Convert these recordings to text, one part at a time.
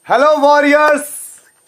Hello warriors,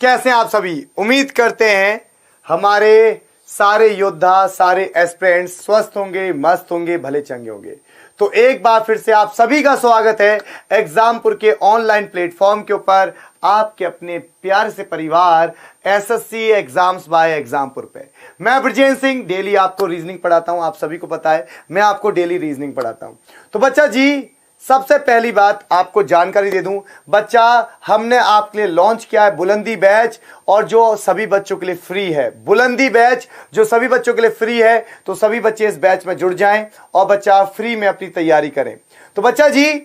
कैसे हैं आप सभी। उम्मीद करते हैं हमारे सारे योद्धा, सारे एस्पिरेंट्स स्वस्थ होंगे, मस्त होंगे, भले चंगे होंगे। तो एक बार फिर से आप सभी का स्वागत है एग्जामपुर के ऑनलाइन प्लेटफॉर्म के ऊपर, आपके अपने प्यार से परिवार एसएससी एग्जाम्स बाय एग्जामपुर पे। मैं ब्रजेंद्र सिंह डेली आपको रीजनिंग पढ़ाता हूं। आप सभी को पता है मैं आपको डेली रीजनिंग पढ़ाता हूं। तो बच्चा जी, सबसे पहली बात आपको जानकारी दे दूं, बच्चा हमने आपके लिए लॉन्च किया है बुलंदी बैच, और जो सभी बच्चों के लिए फ्री है। बुलंदी बैच जो सभी बच्चों के लिए फ्री है, तो सभी बच्चे इस बैच में जुड़ जाएं और बच्चा फ्री में अपनी तैयारी करें। तो बच्चा जी,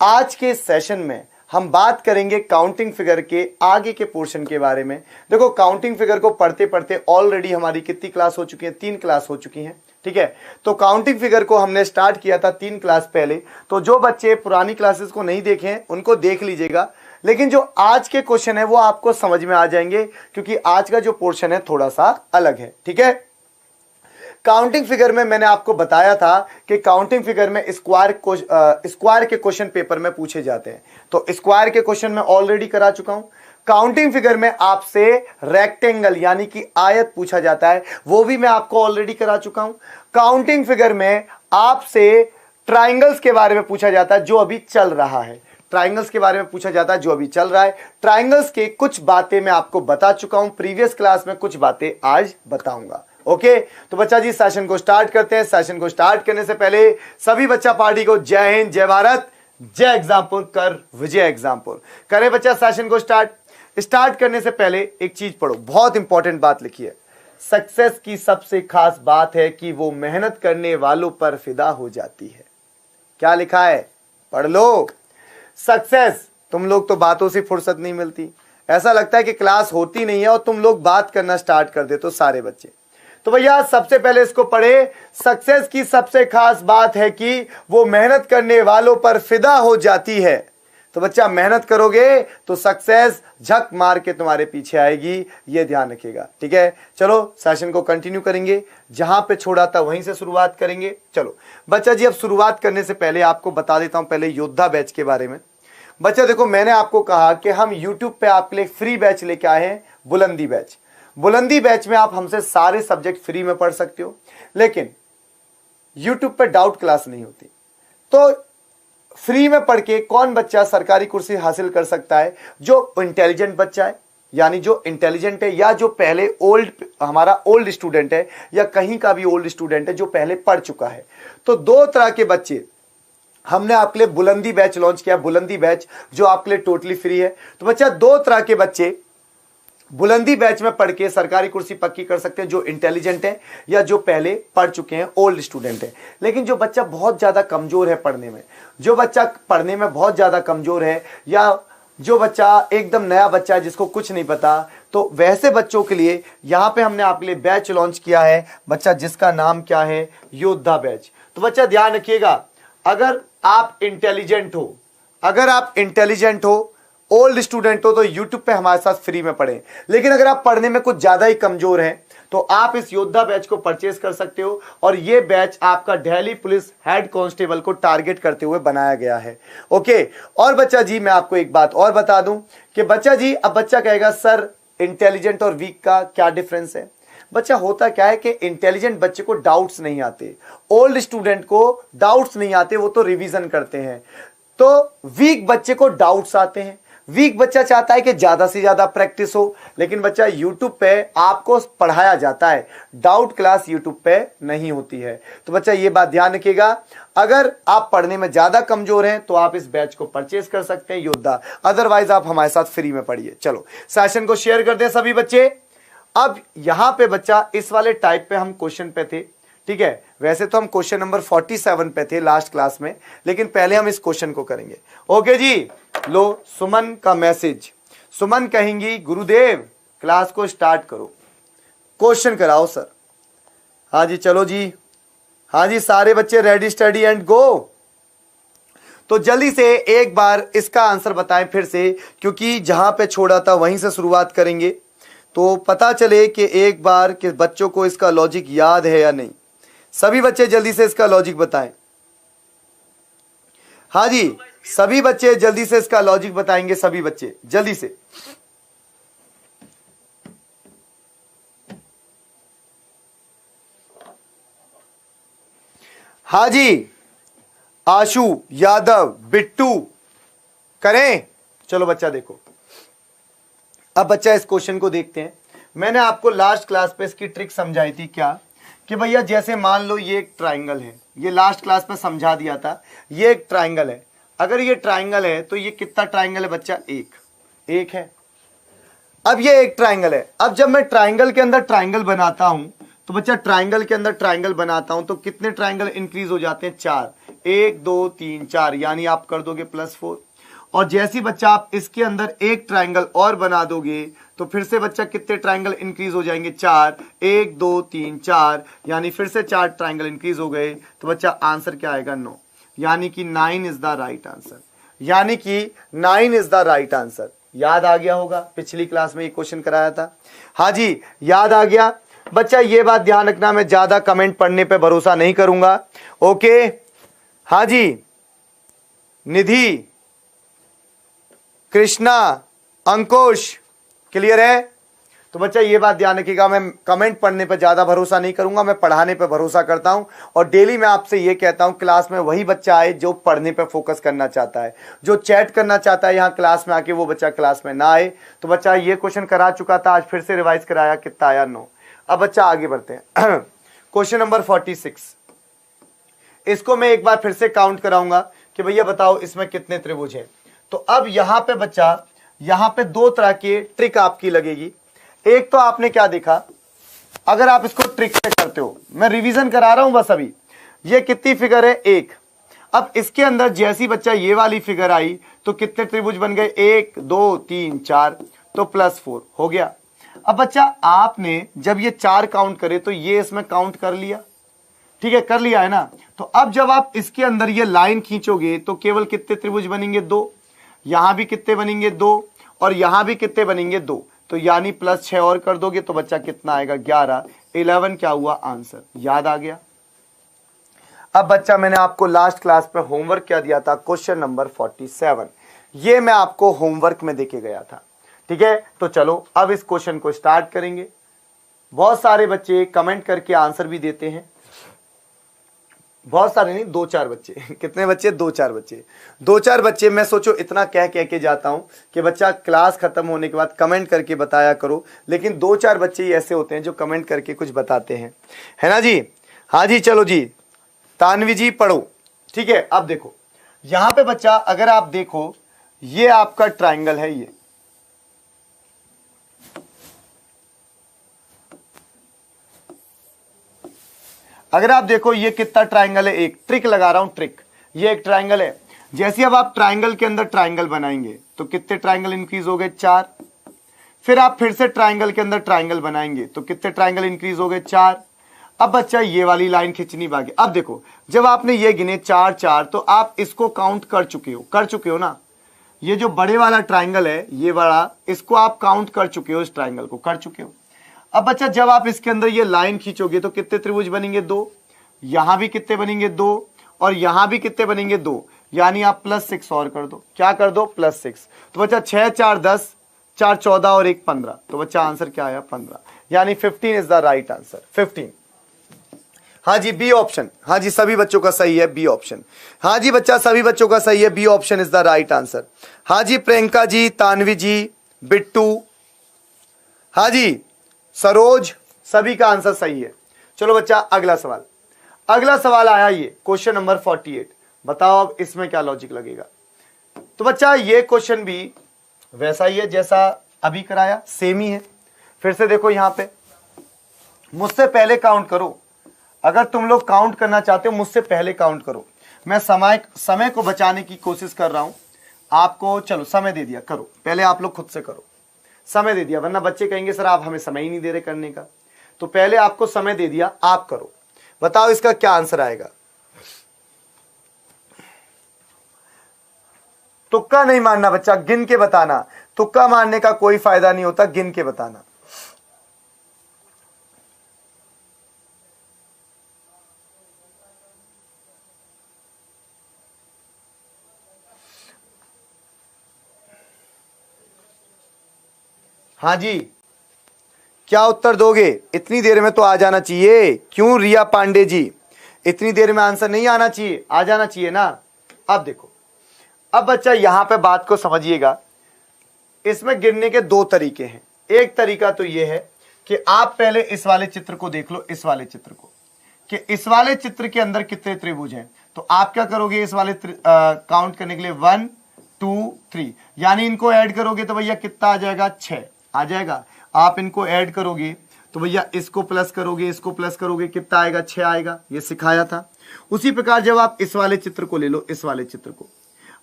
आज के सेशन में हम बात करेंगे काउंटिंग फिगर के आगे के पोर्शन के बारे में। देखो, काउंटिंग फिगर को पढ़ते पढ़ते ऑलरेडी हमारी कितनी क्लास हो चुकी है? 3 क्लास हो चुकी हैं, ठीक है। तो काउंटिंग फिगर को हमने स्टार्ट किया था 3 क्लास पहले। तो जो बच्चे पुरानी क्लासेस को नहीं देखे हैं उनको देख लीजिएगा, लेकिन जो आज के क्वेश्चन है वो आपको समझ में आ जाएंगे, क्योंकि आज का जो पोर्शन है थोड़ा सा अलग है, ठीक है। काउंटिंग फिगर में मैंने आपको बताया था कि काउंटिंग फिगर में स्क्वायर के क्वेश्चन पेपर में पूछे जाते हैं। तो स्क्वायर के क्वेश्चन मैं ऑलरेडी करा चुका हूं। काउंटिंग फिगर में आपसे रेक्टेंगल यानी कि आयत पूछा जाता है, वो भी मैं आपको ऑलरेडी करा चुका हूं। काउंटिंग फिगर में आपसे ट्राइंगल्स के बारे में पूछा जाता है, जो अभी चल रहा है। ट्राइंगल्स के बारे में पूछा जाता है जो अभी चल रहा है। ट्राइंगल्स के कुछ बातें मैं आपको बता चुका हूं प्रीवियस क्लास में, कुछ बातें आज बताऊंगा। ओके, तो बच्चा जी सेशन को स्टार्ट करते हैं। सेशन को स्टार्ट करने से पहले सभी बच्चा पार्टी को जय हिंद, जय भारत, जय एग्जामपुर कर विजय एग्जामपुर करे। बच्चा सेशन को स्टार्ट करने से पहले एक चीज पढ़ो, बहुत इंपॉर्टेंट बात लिखी है। सक्सेस की सबसे खास बात है कि वो मेहनत करने वालों पर फिदा हो जाती है। क्या लिखा है? पढ़ लो। सक्सेस, तुम लोग तो बातों से फुर्सत नहीं मिलती, ऐसा लगता है कि क्लास होती नहीं है और तुम लोग बात करना स्टार्ट कर देते हो सारे बच्चे। तो भैया सबसे पहले इसको पढ़े। सक्सेस की सबसे खास बात है कि वो मेहनत करने वालों पर फिदा हो जाती है। तो बच्चा, मेहनत करोगे तो सक्सेस झक मार के तुम्हारे पीछे आएगी, ये ध्यान रखिएगा, ठीक है। चलो सेशन को कंटिन्यू करेंगे, जहां पे छोड़ा था वहीं से शुरुआत करेंगे। चलो बच्चा जी, अब शुरुआत करने से पहले आपको बता देता हूं पहले योद्धा बैच के बारे में। बच्चा देखो, मैंने आपको कहा कि हम यूट्यूब पे आपके लिए फ्री बैच लेके आए हैं, बुलंदी बैच। बुलंदी बैच में आप हमसे सारे सब्जेक्ट फ्री में पढ़ सकते हो, लेकिन यूट्यूब पे डाउट क्लास नहीं होती। तो फ्री में पढ़ के कौन बच्चा सरकारी कुर्सी हासिल कर सकता है? जो इंटेलिजेंट बच्चा है, यानी जो इंटेलिजेंट है, या जो पहले हमारा ओल्ड स्टूडेंट है, या कहीं का भी ओल्ड स्टूडेंट है जो पहले पढ़ चुका है। तो 2 तरह के बच्चे हमने आपके लिए बुलंदी बैच लॉन्च किया, बुलंदी बैच जो आपके लिए टोटली फ्री है। तो बच्चा 2 तरह के बच्चे बुलंदी बैच में पढ़ के सरकारी कुर्सी पक्की कर सकते हैं, जो इंटेलिजेंट है या जो पहले पढ़ चुके हैं, ओल्ड स्टूडेंट है। लेकिन जो बच्चा बहुत ज्यादा कमजोर है पढ़ने में, जो बच्चा पढ़ने में बहुत ज्यादा कमजोर है, या जो बच्चा एकदम नया बच्चा है जिसको कुछ नहीं पता, तो वैसे बच्चों के लिए यहां पे हमने आपके लिए बैच लॉन्च किया है बच्चा, जिसका नाम क्या है? योद्धा बैच। तो बच्चा ध्यान रखिएगा, अगर आप इंटेलिजेंट हो, ओल्ड स्टूडेंट हो, तो यूट्यूब पे हमारे साथ फ्री में पढ़ें। लेकिन अगर आप पढ़ने में कुछ ज्यादा ही कमजोर हैं, तो आप इस योद्धा बैच को परचेस कर सकते हो। और ये बैच आपका दिल्ली पुलिस हेड कांस्टेबल को टारगेट करते हुए बनाया गया है। ओके, और बच्चा जी मैं आपको एक बात और बता दूं कि बच्चा जी, अब बच्चा कहेगा सर इंटेलिजेंट और वीक का क्या डिफरेंस है? बच्चा, होता क्या है कि इंटेलिजेंट बच्चे को डाउट्स नहीं आते, ओल्ड स्टूडेंट को डाउट्स नहीं आते, वो तो रिवीजन करते हैं। तो वीक बच्चे को डाउट्स आते हैं। वीक बच्चा चाहता है कि ज्यादा से ज्यादा प्रैक्टिस हो, लेकिन बच्चा यूट्यूब पे आपको पढ़ाया जाता है, डाउट क्लास यूट्यूब पे नहीं होती है। तो बच्चा ये बात ध्यान रखिएगा, अगर आप पढ़ने में ज्यादा कमजोर हैं तो आप इस बैच को परचेस कर सकते हैं, योद्धा। अदरवाइज आप हमारे साथ फ्री में पढ़िए। चलो सेशन को शेयर कर दें सभी बच्चे। अब यहां पे बच्चा इस वाले टाइप पे हम क्वेश्चन पे थे, ठीक है। वैसे तो हम क्वेश्चन नंबर 47 पे थे लास्ट क्लास में, लेकिन पहले हम इस क्वेश्चन को करेंगे। ओके जी, लो सुमन का मैसेज। सुमन कहेंगी गुरुदेव क्लास को स्टार्ट करो, क्वेश्चन कराओ सर। हाँ जी, चलो जी, हाँ जी, सारे बच्चे रेडी स्टडी एंड गो। तो जल्दी से एक बार इसका आंसर बताएं फिर से, क्योंकि जहां पे छोड़ा था वहीं से शुरुआत करेंगे, तो पता चले कि एक बार कि बच्चों को इसका लॉजिक याद है या नहीं। सभी बच्चे जल्दी से इसका लॉजिक बताएं। हाँ जी, सभी बच्चे जल्दी से इसका लॉजिक बताएंगे, सभी बच्चे जल्दी से। हाँ जी, आशु, यादव, बिट्टू करें। चलो बच्चा देखो, अब बच्चा इस क्वेश्चन को देखते हैं। मैंने आपको लास्ट क्लास पे इसकी ट्रिक समझाई थी क्या, कि भैया जैसे मान लो ये एक ट्राइंगल है, ये लास्ट क्लास में समझा दिया था, ये एक ट्राइंगल है। अगर ये ट्राइंगल है तो ये कितना ट्राइंगल है बच्चा, एक है। अब ये एक ट्राइंगल है। अब जब मैं ट्राइंगल के अंदर ट्राइंगल बनाता हूं तो बच्चा ट्राइंगल के अंदर ट्राइंगल बनाता हूं तो कितने ट्राइंगल इंक्रीज हो जाते हैं, 4, 1 2 3 4, यानी आप कर दोगे +4। और जैसी बच्चा आप इसके अंदर एक ट्राइंगल और बना दोगे तो फिर से बच्चा कितने ट्राइंगल इंक्रीज हो जाएंगे, 4, 1 2 3 4, यानी फिर से 4 ट्राइंगल इंक्रीज हो गए। तो बच्चा आंसर क्या आएगा, 9, यानी कि 9 इज द राइट आंसर, यानी कि 9 इज द राइट आंसर। याद आ गया होगा, पिछली क्लास में ये क्वेश्चन कराया था। हाँ जी, याद आ गया बच्चा। ये बात ध्यान रखना, मैं ज्यादा कमेंट पढ़ने पे भरोसा नहीं करूंगा, ओके। हाँ जी, निधि, कृष्णा, अंकुश, क्लियर है। तो बच्चा ये बात ध्यान रखिएगा, मैं कमेंट पढ़ने पर ज्यादा भरोसा नहीं करूंगा, मैं पढ़ाने पर भरोसा करता हूं। और डेली मैं आपसे ये कहता हूं, क्लास में वही बच्चा आए जो पढ़ने पर फोकस करना चाहता है, जो चैट करना चाहता है यहां क्लास में आके, वो बच्चा क्लास में ना आए। तो बच्चा ये क्वेश्चन करा चुका था, आज फिर से रिवाइज कराया, कितना आया, 9। अब बच्चा आगे बढ़ते हैं। क्वेश्चन नंबर 46, इसको मैं एक बार फिर से काउंट कराऊंगा कि भैया बताओ इसमें कितने त्रिभुज हैं। तो अब यहां पे बच्चा, यहां पे 2 तरह की ट्रिक आपकी लगेगी। एक तो आपने क्या देखा, अगर आप इसको ट्रिक से करते हो, मैं रिवीजन करा रहा हूं बस अभी, ये कितनी फिगर है, 1। अब इसके अंदर जैसी बच्चा ये वाली फिगर आई तो कितने त्रिभुज बन गए, 1 2 3 4, तो +4 हो गया। अब बच्चा आपने जब ये 4 काउंट करे तो ये इसमें काउंट कर लिया, ठीक है, कर लिया है ना। तो अब जब आप इसके अंदर ये लाइन खींचोगे तो केवल कितने त्रिभुज बनेंगे, 2। यहां भी कितने बनेंगे, 2, और यहां भी कितने बनेंगे, 2। तो यानी +6 और कर दोगे तो बच्चा कितना आएगा, 11। 11 क्या हुआ आंसर, याद आ गया। अब बच्चा मैंने आपको लास्ट क्लास पे होमवर्क क्या दिया था, क्वेश्चन नंबर 47, ये मैं आपको होमवर्क में देके गया था, ठीक है। तो चलो अब इस क्वेश्चन को स्टार्ट करेंगे। बहुत सारे बच्चे कमेंट करके आंसर भी देते हैं, बहुत सारे नहीं, 2-4 बच्चे। कितने बच्चे, 2-4 बच्चे, 2-4 बच्चे। मैं सोचो इतना कह के जाता हूं कि बच्चा क्लास खत्म होने के बाद कमेंट करके बताया करो, लेकिन 2-4 बच्चे ही ऐसे होते हैं जो कमेंट करके कुछ बताते हैं, है ना जी। हाँ जी, चलो जी, तानवी जी पढ़ो, ठीक है। अब देखो यहां पे बच्चा, अगर आप देखो ये आपका ट्राइंगल है, ये अगर आप देखो ये कितना ट्राइंगल है, एक ट्रिक लगा रहा हूं, ट्रिक, ये एक ट्राइंगल है। जैसे अब आप ट्राइंगल के अंदर ट्राइंगल बनाएंगे तो कितने ट्राइंगल इंक्रीज हो गए, 4। फिर आप फिर से ट्राइंगल के अंदर ट्राइंगल बनाएंगे तो कितने ट्राइंगल इंक्रीज हो गए, 4। अब बच्चा ये वाली लाइन खींचनी बाकी। अब देखो जब आपने ये गिने 4 4, तो आप इसको काउंट कर चुके हो ना। ये जो बड़े वाला ट्राइंगल है, ये बड़ा, इसको आप काउंट कर चुके हो, इस ट्राइंगल को कर चुके हो। अब बच्चा जब आप इसके अंदर ये लाइन खींचोगे तो कितने त्रिभुज बनेंगे, 2। यहां भी कितने बनेंगे, 2, और यहां भी कितने बनेंगे, 2, यानी आप +6 और कर दो, क्या कर दो, +6। तो बच्चा 6 4 10, 4 14 और 1 15, तो बच्चा आंसर क्या आया, 15, यानी 15 इज द राइट आंसर, 15। हाँ जी, बी ऑप्शन, हाँ जी सभी बच्चों का सही है, बी ऑप्शन। हाँ जी बच्चा, सभी बच्चों का सही है, B option is the right answer. हाँ जी, प्रियंका जी, तानवी जी, बिट्टू, हाँ जी, सरोज, सभी का आंसर सही है। चलो बच्चा अगला सवाल, अगला सवाल आया ये क्वेश्चन नंबर 48। बताओ अब इसमें क्या लॉजिक लगेगा। तो बच्चा ये क्वेश्चन भी वैसा ही है जैसा अभी कराया, सेम ही है। फिर से देखो यहां पे, मुझसे पहले काउंट करो, अगर तुम लोग काउंट करना चाहते हो मुझसे पहले काउंट करो। मैं समय को बचाने की कोशिश कर रहा हूं आपको। चलो समय दे दिया, करो पहले, आप लोग खुद से करो, समय दे दिया, वरना बच्चे कहेंगे सर आप हमें समय ही नहीं दे रहे करने का। तो पहले आपको समय दे दिया, आप करो, बताओ इसका क्या आंसर आएगा। तुक्का नहीं मारना बच्चा, गिन के बताना। तुक्का मारने का कोई फायदा नहीं होता, गिन के बताना। हाँ जी, क्या उत्तर दोगे? इतनी देर में तो आ जाना चाहिए। क्यों रिया पांडे जी, इतनी देर में आंसर नहीं आना चाहिए? आ जाना चाहिए ना। अब देखो, अब बच्चा यहां पे बात को समझिएगा। इसमें गिनने के दो तरीके हैं। एक तरीका तो यह है कि आप पहले इस वाले चित्र को देख लो, इस वाले चित्र को, कि इस वाले चित्र के अंदर कितने त्रिभुज हैं। तो आप क्या करोगे, इस वाले काउंट करने के लिए 1 2 3, यानी इनको ऐड करोगे तो भैया कितना आ जाएगा? 6 आ जाएगा। आप इनको ऐड करोगे तो भैया इसको प्लस करोगे, इसको प्लस करोगे, कितना आएगा? 6 आएगा। ये सिखाया था। उसी प्रकार जब आप इस वाले चित्र को ले लो, इस वाले चित्र को,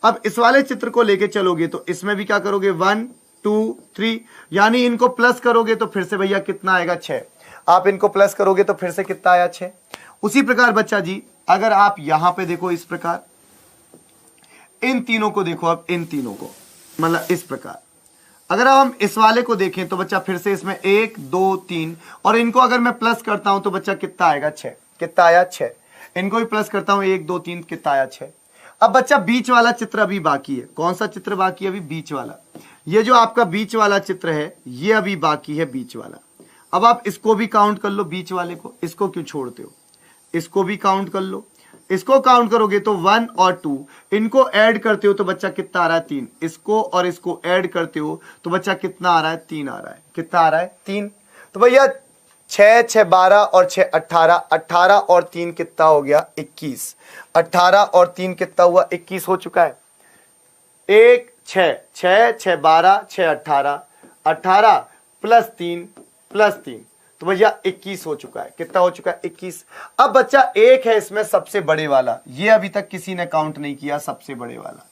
अब इस वाले चित्र को लेके चलोगे तो इसमें भी क्या करोगे? 1 2 3, यानी इनको प्लस करोगे तो फिर से भैया कितना आएगा? 6। आप इनको प्लस करोगे तो फिर से कितना आया? 6। उसी प्रकार बच्चा जी अगर आप यहां पे देखो, इस प्रकार इन तीनों को देखो, अब इन तीनों को, मतलब इस प्रकार अगर हम इस वाले को देखें तो बच्चा फिर से इसमें 1 2 3, और इनको अगर मैं प्लस करता हूं तो बच्चा कितना आएगा? 6। कितना आया? 6। इनको भी प्लस करता हूं, 1 2 3, कितना आया? 6। अब बच्चा बीच वाला चित्र अभी बाकी है। कौन सा चित्र बाकी है? अभी बीच वाला। ये जो आपका बीच वाला चित्र है, ये अभी बाकी है, बीच वाला। अब आप इसको भी काउंट कर लो, बीच वाले को। इसको क्यों छोड़ते हो? इसको भी काउंट कर लो। इसको काउंट करोगे तो 1 और 2, इनको ऐड करते हो तो बच्चा कितना आ रहा है? 3। इसको और इसको ऐड करते हो तो बच्चा कितना आ रहा है? 3 आ रहा है। कितना आ रहा है? 3। तो भैया 6 6 12 और 6 18, 18 और 3 कितना हो गया? 21। 18 और 3 कितना हुआ? 21 हो चुका है। 1 6 6 6 12 6 18, 18 प्लस 3 प्लस 3, तो भैया 21 हो चुका है। कितना हो चुका है? 21। अब बच्चा एक है इसमें सबसे बड़े वाला, ये अभी तक किसी ने काउंट नहीं किया। सबसे बड़े वाला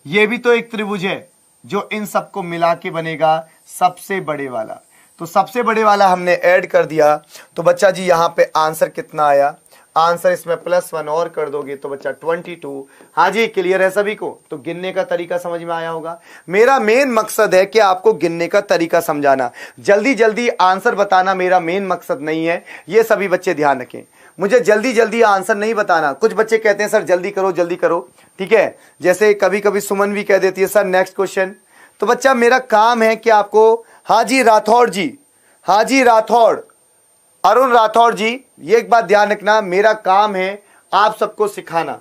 ये भी तो एक त्रिभुज है जो इन सबको मिला के बनेगा सबसे बड़े वाला। तो सबसे बड़े वाला हमने ऐड कर दिया तो बच्चा जी यहां पे आंसर कितना आया? आंसर इसमें +1 और कर दोगे तो बच्चा 22। हाँ जी, क्लियर है सभी को? तो गिनने का तरीका समझ में आया होगा। मेरा मेन मकसद है कि आपको गिनने का तरीका समझाना, जल्दी जल्दी आंसर बताना मेरा मेन मकसद नहीं है। ये सभी बच्चे ध्यान रखें, मुझे जल्दी जल्दी आंसर नहीं बताना। कुछ बच्चे कहते हैं सर जल्दी करो जल्दी करो, ठीक है, जैसे कभी कभी सुमन भी कह देती है सर नेक्स्ट क्वेश्चन। तो बच्चा मेरा काम है कि आपको, हाँ जी राठौड़ जी, हाँ जी राठौड़, अरुण राठौड़ जी, ये एक बात ध्यान रखना, मेरा काम है आप सबको सिखाना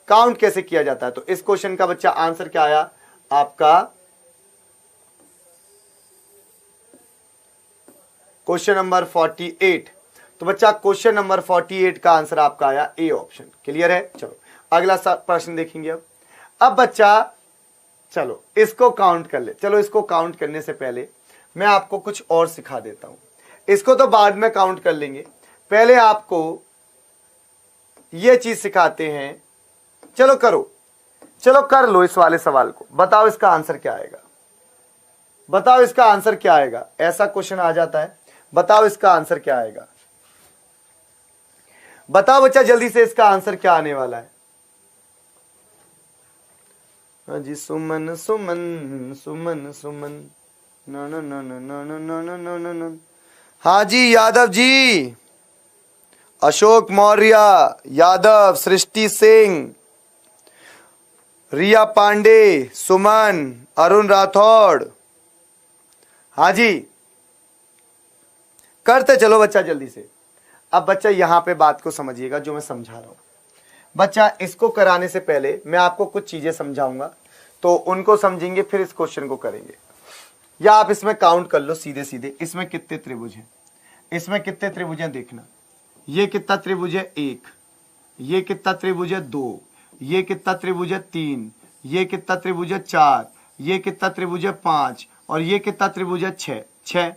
काउंट कैसे किया जाता है। तो इस क्वेश्चन का बच्चा आंसर क्या आया आपका? Question number 48। तो बच्चा क्वेश्चन नंबर 48 का आंसर आपका आया ए ऑप्शन। क्लियर है? चलो अगला प्रश्न देखेंगे। अब बच्चा चलो इसको काउंट कर ले। चलो इसको काउंट करने से पहले मैं आपको कुछ और सिखा देता हूं। इसको तो बाद में काउंट कर लेंगे, पहले आपको यह चीज सिखाते हैं। चलो करो, चलो कर लो इस वाले सवाल को। बताओ इसका आंसर क्या आएगा? बताओ इसका आंसर क्या आएगा? ऐसा क्वेश्चन आ जाता है, बताओ इसका आंसर क्या आएगा? बताओ बच्चा जल्दी से, इसका आंसर क्या आने वाला है? हाँ जी, सुमन सुमन सुमन सुमन, न न न न न न न न न न। हाँ जी यादव जी, अशोक मौर्य यादव, सृष्टि सिंह, रिया पांडे, सुमन, अरुण राठौड़। हाँ जी करते चलो बच्चा जल्दी से। अब बच्चा यहां पे बात को समझिएगा जो मैं समझा रहा हूं। बच्चा इसको कराने से पहले मैं आपको कुछ चीजें समझाऊंगा, तो उनको समझेंगे फिर इस क्वेश्चन को करेंगे। या आप इसमें काउंट कर लो सीधे सीधे, इसमें कितने त्रिभुज हैं? इसमें कितने त्रिभुज हैं देखना। ये कितना त्रिभुज है? 1। ये कितना त्रिभुज है? 2। ये कितना त्रिभुज है? 3। ये कितना त्रिभुज है? 4। ये कितना त्रिभुज है? 5। और ये कितना त्रिभुज है? 6।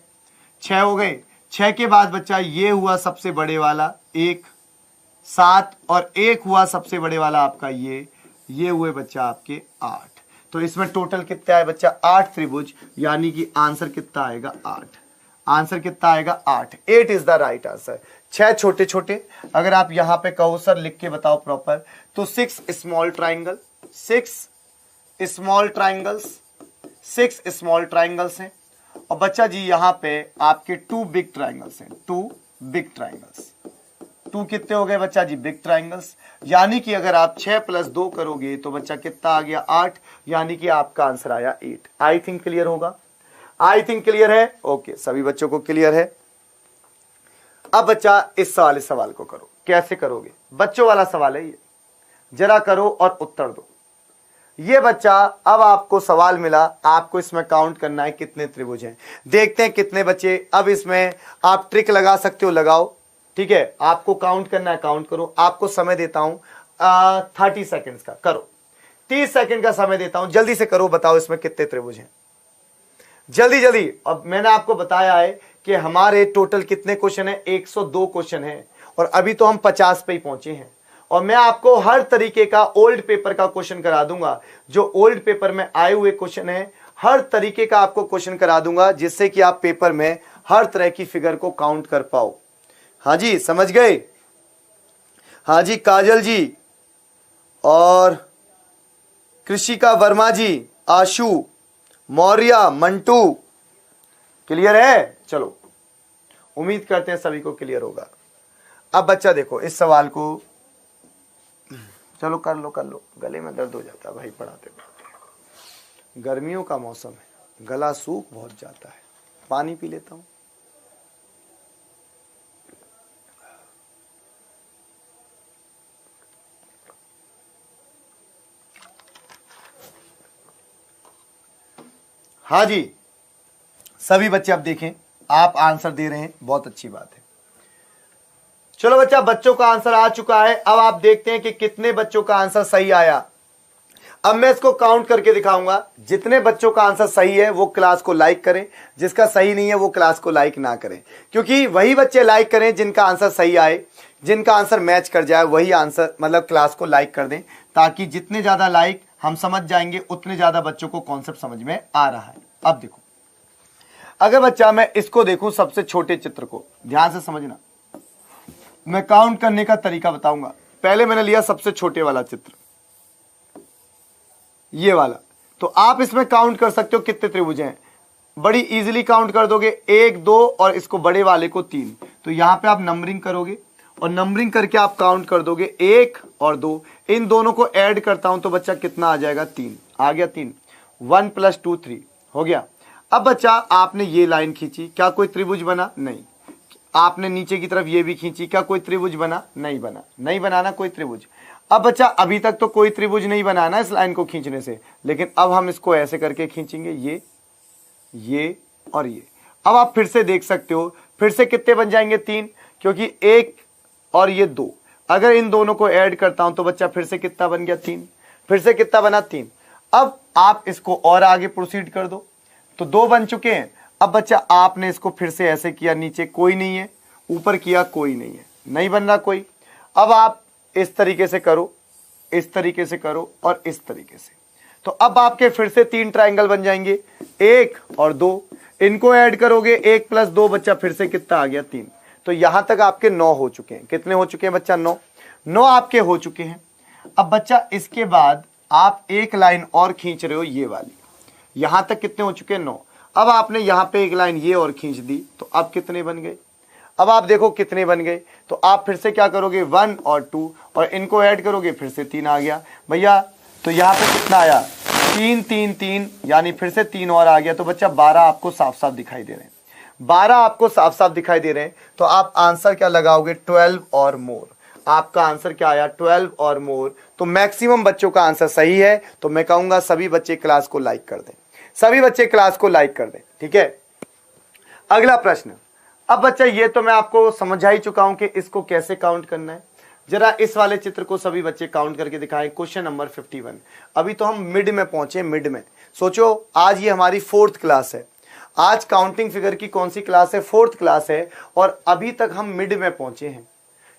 6 हो गए। 6 के बाद बच्चा ये हुआ सबसे बड़े वाला 1, 7, और 1 हुआ सबसे बड़े वाला आपका ये हुए बच्चा आपके 8। तो इसमें टोटल कितना है बच्चा? 8 त्रिभुज, यानी कि आंसर कितना आएगा? 8। आंसर कितना आएगा? 8। 8 इज द राइट आंसर। 6 छोटे छोटे, अगर आप यहां पे कहो सर लिख के बताओ प्रॉपर, तो 6 small triangle, 6 small triangles, 6 small triangles हैं। और बच्चा जी यहां पे आपके 2 बिग ट्राइंगल्स हैं, 2 बिग ट्राइंगल्स। 2 कितने हो गए बच्चा जी? Big triangles. यानी कि अगर आप 6 + 2 करोगे तो बच्चा कितना आ गया? 8, यानी कि आपका आंसर आया 8। आई थिंक क्लियर होगा। आई थिंक क्लियर है? ओके, सभी बच्चों को क्लियर है। अब बच्चा इस सवाल को करो। कैसे करोगे? बच्चों वाला सवाल है ये, जरा करो और उत्तर दो। ये बच्चा, अब आपको सवाल मिला, आपको इसमें काउंट करना है कितने त्रिभुज हैं। देखते हैं कितने बच्चे। अब इसमें आप ट्रिक लगा सकते हो, लगाओ। ठीक है, आपको काउंट करना है, काउंट करो। आपको समय देता हूं 30 सेकेंड्स का, करो। 30 सेकेंड का समय देता हूं, जल्दी से करो, बताओ इसमें कितने त्रिभुज हैं, जल्दी जल्दी। अब मैंने आपको बताया है कि हमारे टोटल कितने क्वेश्चन है, 102 क्वेश्चन है, और अभी तो हम 50 पे ही पहुंचे हैं। और मैं आपको हर तरीके का ओल्ड पेपर का क्वेश्चन करा दूंगा, जो ओल्ड पेपर में आए हुए क्वेश्चन है, हर तरीके का आपको क्वेश्चन करा दूंगा, जिससे कि आप पेपर में हर तरह की फिगर को काउंट कर पाओ। हाँ जी, समझ गए? हाँ जी, काजल जी और कृषिका वर्मा जी, आशु, मौर्य, मंटू, क्लियर है? चलो, उम्मीद करते हैं सभी को क्लियर होगा। अब बच्चा देखो इस सवाल को, चलो कर लो, गले में दर्द हो जाता है भाई पढ़ाते पढ़ाते। गर्मियों का मौसम है, गला सूख बहुत जाता है, पानी पी लेता हूं। हाँ जी, सभी बच्चे अब देखें, आप आंसर दे रहे हैं, बहुत अच्छी बात है। चलो बच्चा, बच्चों का आंसर आ चुका है। अब आप देखते हैं कि कितने बच्चों का आंसर सही आया। अब मैं इसको काउंट करके दिखाऊंगा। जितने बच्चों का आंसर सही है वो क्लास को लाइक करें, जिसका सही नहीं है वो क्लास को लाइक ना करें, क्योंकि वही बच्चे लाइक करें जिनका आंसर सही आए, जिनका आंसर मैच कर जाए, वही आंसर मतलब क्लास को लाइक कर दें, ताकि जितने ज्यादा लाइक हम समझ जाएंगे उतने ज्यादा बच्चों को कॉन्सेप्ट समझ में आ रहा है। अब देखो, अगर बच्चा मैं इसको देखूं, सबसे छोटे चित्र को ध्यान से समझना, मैं काउंट करने का तरीका बताऊंगा। पहले मैंने लिया सबसे छोटे वाला चित्र, ये वाला, तो आप इसमें काउंट कर सकते हो कितने त्रिभुज हैं, बड़ी इजीली काउंट कर दोगे, 1 2 और इसको बड़े वाले को 3। तो यहां पे आप नंबरिंग करोगे और नंबरिंग करके आप काउंट कर दोगे 1 और 2, इन दोनों को ऐड करता हूं तो बच्चा कितना आ जाएगा, 3 आ गया। 3 1 + 2 3 हो गया। अब बच्चा आपने ये लाइन खींची, क्या कोई त्रिभुज बना? नहीं। आपने नीचे की तरफ ये भी खींची, क्या कोई त्रिभुज बना? नहीं बना, नहीं बनाना कोई त्रिभुज। अब बच्चा अभी तक तो कोई त्रिभुज नहीं बनाना इस लाइन को खींचने से, लेकिन अब हम इसको ऐसे करके खींचेंगे, ये और ये। अब आप फिर से देख सकते हो, फिर से कितने बन जाएंगे? 3, क्योंकि 1 और ये 2, अगर इन दोनों को ऐड करता हूं तो बच्चा फिर से कितना बन गया? 3। फिर से कितना बना? 3। अब आप इसको और आगे प्रोसीड कर दो, तो 2 बन चुके हैं। अब बच्चा आपने इसको फिर से ऐसे किया, नीचे कोई नहीं है, ऊपर किया कोई नहीं है, नहीं बन रहा कोई। अब आप इस तरीके से करो, इस तरीके से करो और इस तरीके से, तो अब आपके फिर से 3 ट्रायंगल बन जाएंगे, 1 और 2, इनको ऐड करोगे, 1 + 2 बच्चा फिर से कितना आ गया? 3। तो यहां तक आपके 9 हो चुके हैं। कितने हो चुके हैं बच्चा? 9 आपके हो चुके हैं। अब बच्चा इसके बाद आप एक लाइन और खींच रहे हो, ये वाली, यहां तक कितने हो चुके हैं? 9। अब आपने यहां पे एक लाइन ये और खींच दी, तो अब कितने बन गए? अब आप देखो कितने बन गए। तो आप फिर से क्या करोगे? 1 और 2 और इनको ऐड करोगे, फिर से 3 आ गया भैया। तो यहां पे कितना आया? 3 3 3, यानी फिर से 3 और आ गया। तो बच्चा 12 आपको साफ साफ दिखाई दे रहे हैं, 12 आपको साफ साफ दिखाई दे रहे हैं। तो आप आंसर क्या लगाओगे? 12 और मोर। आपका आंसर क्या आया? 12 और मोर। तो मैक्सिमम बच्चों का आंसर सही है। तो मैं कहूंगा सभी बच्चे क्लास को लाइक कर दें, सभी बच्चे क्लास को लाइक कर दें। ठीक है, अगला प्रश्न। अब बच्चा ये तो मैं आपको समझा ही चुका हूं कि इसको कैसे काउंट करना है। जरा इस वाले चित्र को सभी बच्चे काउंट करके दिखाएं। Question number 51। अभी तो हम मिड में पहुंचे, मिड में। सोचो आज ये हमारी 4th क्लास है, आज काउंटिंग फिगर की कौन सी क्लास है? 4th क्लास है, और अभी तक हम मिड में पहुंचे हैं।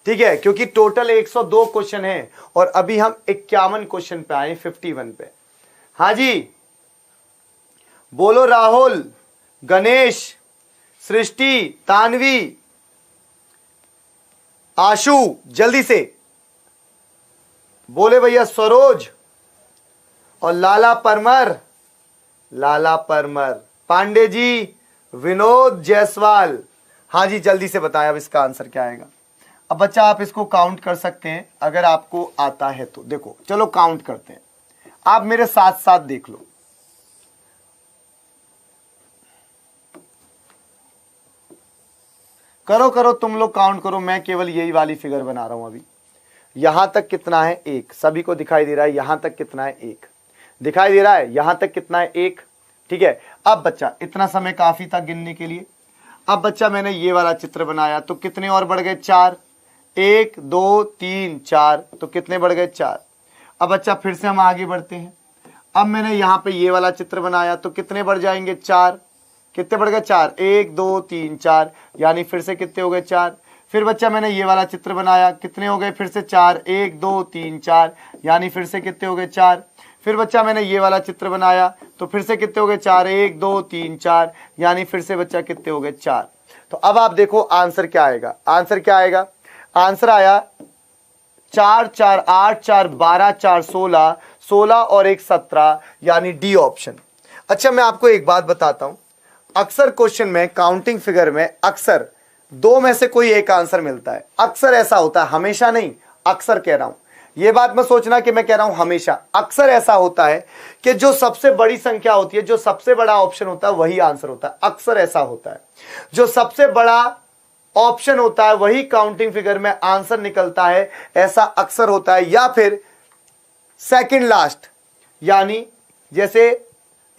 ठीक है, क्योंकि टोटल 102 क्वेश्चन है और अभी हम 51 क्वेश्चन पे आए, 51 पे। हाँ जी, बोलो राहुल, गणेश, सृष्टि, तानवी, आशु, जल्दी से बोले भैया। सरोज और लाला परमर, लाला परमर, पांडे जी, विनोद जायसवाल। हाँ जी, जल्दी से बताएं अब इसका आंसर क्या आएगा। अब बच्चा आप इसको काउंट कर सकते हैं अगर आपको आता है तो। देखो चलो काउंट करते हैं, आप मेरे साथ साथ देख लो। करो करो तुम लोग काउंट करो, मैं केवल यही वाली फिगर बना रहा हूं अभी। यहां तक कितना है? 1। सभी को दिखाई दे रहा है? यहां तक कितना है? 1 दिखाई दे रहा है? यहां तक कितना है? 1। ठीक है। अब बच्चा इतना समय काफी था गिनने के लिए। अब बच्चा मैंने ये वाला चित्र बनाया तो कितने और बढ़ गए? 4। 1 2 3 4, तो कितने बढ़ गए? 4। अब बच्चा फिर से हम आगे बढ़ते हैं। अब मैंने यहां पे ये वाला चित्र बनाया तो कितने बढ़ जाएंगे? 4। कितने बढ़ गए? 4। 1 2 3 4, यानी फिर से कितने हो गए? 4। फिर बच्चा मैंने ये वाला चित्र बनाया, कितने हो गए? फिर से 4। 1 2 3 4, यानी फिर से कितने हो गए? 4। फिर बच्चा मैंने ये वाला चित्र बनाया तो फिर से कितने हो गए? 4। 1 2 3 4, यानी फिर से बच्चा कितने हो गए? 4। तो अब आप देखो आंसर क्या आएगा। आंसर क्या आएगा? आंसर आया 4 4 8 4 12 4 16, 16 और 1 17, यानी डी ऑप्शन। अच्छा मैं आपको एक बात बताता हूं, अक्सर क्वेश्चन में काउंटिंग फिगर में अक्सर 2 में से कोई एक आंसर मिलता है। अक्सर ऐसा होता है, हमेशा नहीं, अक्सर कह रहा हूं। ये बात मत सोचना कि मैं कह रहा हूं हमेशा। अक्सर ऐसा होता है कि जो सबसे बड़ी संख्या होती है, जो सबसे बड़ा ऑप्शन होता है वही आंसर होता है। अक्सर ऐसा होता है, जो सबसे बड़ा ऑप्शन होता है वही काउंटिंग फिगर में आंसर निकलता है, ऐसा अक्सर होता है। या फिर सेकंड लास्ट, यानी जैसे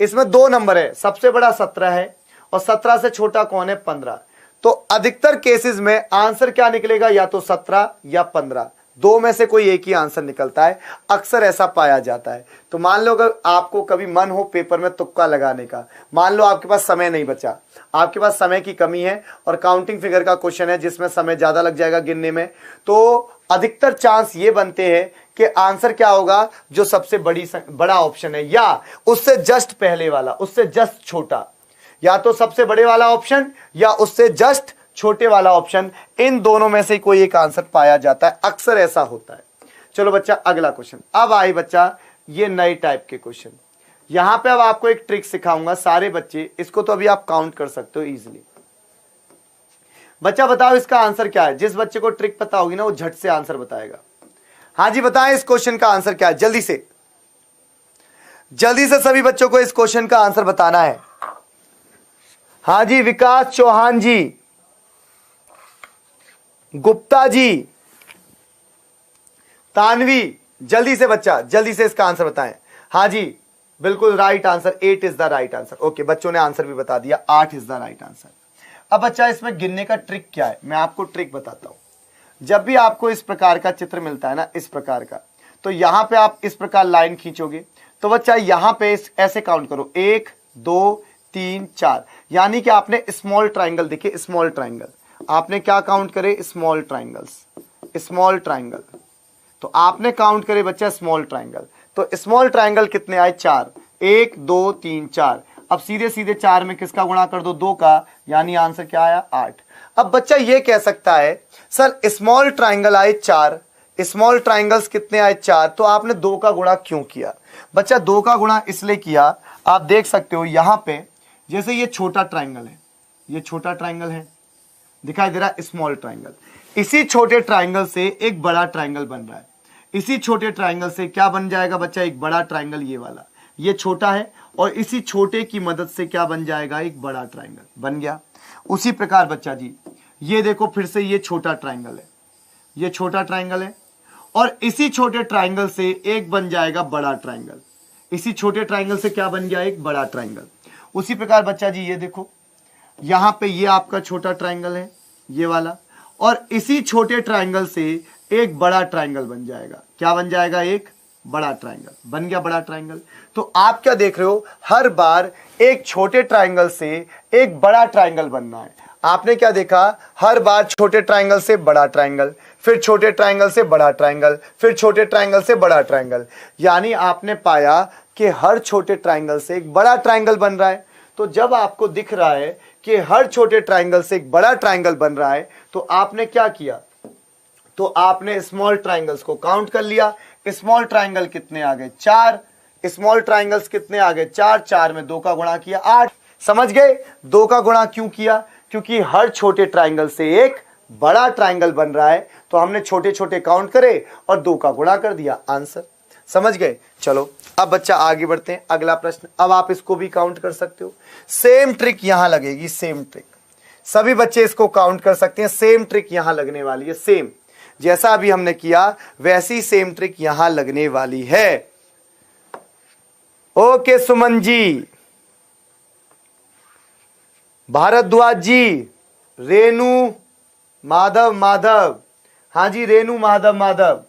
इसमें 2 नंबर है, सबसे बड़ा 17 है और 17 से छोटा कौन है? 15। तो अधिकतर केसेस में आंसर क्या निकलेगा? या तो 17 या 15, 2 में से कोई एक ही आंसर निकलता है। अक्सर ऐसा पाया जाता है। तो मान लो अगर आपको कभी मन हो पेपर में तुक्का लगाने का, मान लो आपके पास समय नहीं बचा, आपके पास समय की कमी है और काउंटिंग फिगर का क्वेश्चन है जिसमें समय ज्यादा लग जाएगा गिनने में, तो अधिकतर चांस ये बनते हैं कि आंसर क्या होगा? जो सबसे बड़ा ऑप्शन है या उससे जस्ट पहले वाला, उससे जस्ट छोटा, या तो सबसे बड़े वाला ऑप्शन या उससे जस्ट छोटे वाला ऑप्शन, इन दोनों में से कोई एक आंसर पाया जाता है। अक्सर ऐसा होता है। चलो बच्चा अगला क्वेश्चन। अब आए बच्चा ये नए टाइप के क्वेश्चन। यहां पे अब आपको एक ट्रिक सिखाऊंगा। सारे बच्चे इसको तो अभी आप काउंट कर सकते हो इजीली। बच्चा बताओ इसका आंसर क्या है? जिस बच्चे को ट्रिक पता होगी ना वो झट से आंसर बताएगा। हाँ जी बताएं इस क्वेश्चन का आंसर क्या है? जल्दी से, जल्दी से सभी बच्चों को इस क्वेश्चन का आंसर बताना है। हाँ जी, विकास चौहान जी, गुप्ता जी, तानवी, जल्दी से बच्चा, जल्दी से इसका आंसर बताएं। हाँ जी बिल्कुल right answer, 8 is the right answer. Okay, बच्चों ने आंसर भी बता दिया, 8 इज द राइट आंसर। अब बच्चा इसमें गिनने का ट्रिक क्या है? मैं आपको ट्रिक बताता हूं। जब भी आपको इस प्रकार का चित्र मिलता है ना, इस प्रकार का, तो यहां पे आप इस प्रकार लाइन खींचोगे तो बच्चा यहां पे ऐसे काउंट करो, 1 2 3 4, यानी कि आपने स्मॉल ट्राइंगल, देखिए स्मॉल ट्राइंगल आपने क्या काउंट करे? स्मॉल ट्राइंगल्स, स्मॉल ट्राइंगल, तो आपने काउंट करे बच्चा स्मॉल ट्राइंगल। तो स्मॉल ट्राइंगल कितने आए? 4, 1 2 3 4। अब सीधे सीधे 4 में किसका गुणा कर दो? 2 का, यानी आंसर क्या आया? 8। अब बच्चा ये कह सकता है सर स्मॉल ट्राइंगल आए 4, स्मॉल ट्राइंगल्स कितने आए? 4, तो आपने 2 का गुणा क्यों किया? बच्चा 2 का गुणा इसलिए किया, आप देख सकते हो यहां पे, जैसे ये छोटा ट्राइंगल है, ये छोटा ट्राइंगल है, दिखाई दे रहा है स्मॉल ट्राइंगल, इसी छोटे ट्राइंगल से एक बड़ा ट्राइंगल बन रहा है। इसी छोटे ट्राइंगल से क्या बन जाएगा बच्चा? एक बड़ा ट्राइंगल, ये वाला, ये छोटा है और इसी छोटे की मदद से क्या बन जाएगा? एक बड़ा ट्राइंगल बन गया। उसी प्रकार बच्चा जी ये देखो, फिर से ये छोटा ट्राइंगल है, ये छोटा ट्राइंगल है और इसी छोटे ट्राइंगल से एक बन जाएगा बड़ा ट्राइंगल। इसी छोटे ट्राइंगल से क्या बन गया? एक बड़ा ट्राइंगल। उसी प्रकार बच्चा जी ये देखो, यहां पे ये आपका छोटा ट्राइंगल है, ये वाला, और इसी छोटे ट्राइंगल से एक बड़ा ट्राइंगल बन जाएगा। क्या बन जाएगा? एक बड़ा ट्राइंगल बन गया, बड़ा ट्राइंगल। तो आप क्या देख रहे हो? हर बार एक छोटे ट्राइंगल से एक बड़ा ट्राइंगल बनना है। आपने क्या देखा? हर बार छोटे ट्राइंगल से बड़ा ट्राइंगल, फिर छोटे ट्राइंगल से बड़ा ट्राइंगल, फिर छोटे ट्राइंगल से बड़ा ट्राइंगल, यानी आपने पाया कि हर छोटे ट्राइंगल से एक बड़ा ट्राइंगल बन रहा है। तो जब आपको दिख रहा है कि हर छोटे ट्राइंगल से एक बड़ा ट्राइंगल बन रहा है, तो आपने क्या किया? तो आपने स्मॉल ट्राइंगल्स को काउंट कर लिया। स्मॉल ट्राइंगल कितने आ गए? 4। स्मॉल ट्राइंगल्स कितने आ गए? 4, 4 में 2 का गुणा किया, 8। समझ गए? 2 का गुणा क्यों किया? क्योंकि हर छोटे ट्राइंगल से एक बड़ा ट्राइंगल बन रहा है, तो हमने छोटे छोटे काउंट करे और 2 का गुणा कर दिया, आंसर। समझ गए? चलो अब बच्चा आगे बढ़ते हैं, अगला प्रश्न। अब आप इसको भी काउंट कर सकते हो। सेम ट्रिक यहां लगेगी, सेम ट्रिक, सभी बच्चे इसको काउंट कर सकते हैं। सेम ट्रिक यहां लगने वाली है, सेम जैसा अभी हमने किया वैसी सेम ट्रिक यहां लगने वाली है। ओके सुमन जी, भारद्वाज जी, रेणु माधव माधव, हाँ जी रेणु माधव माधव,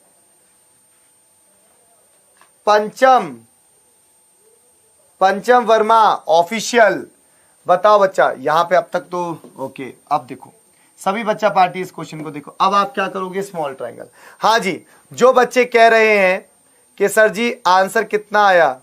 पंचम वर्मा ऑफिशियल। बताओ बच्चा यहां पे अब तक तो ओके। अब देखो सभी बच्चा पार्टी इस क्वेश्चन को देखो। अब आप क्या करोगे, स्मॉल ट्रायंगल। हाँ जी, जो बच्चे कह रहे हैं कि सर जी आंसर कितना आया,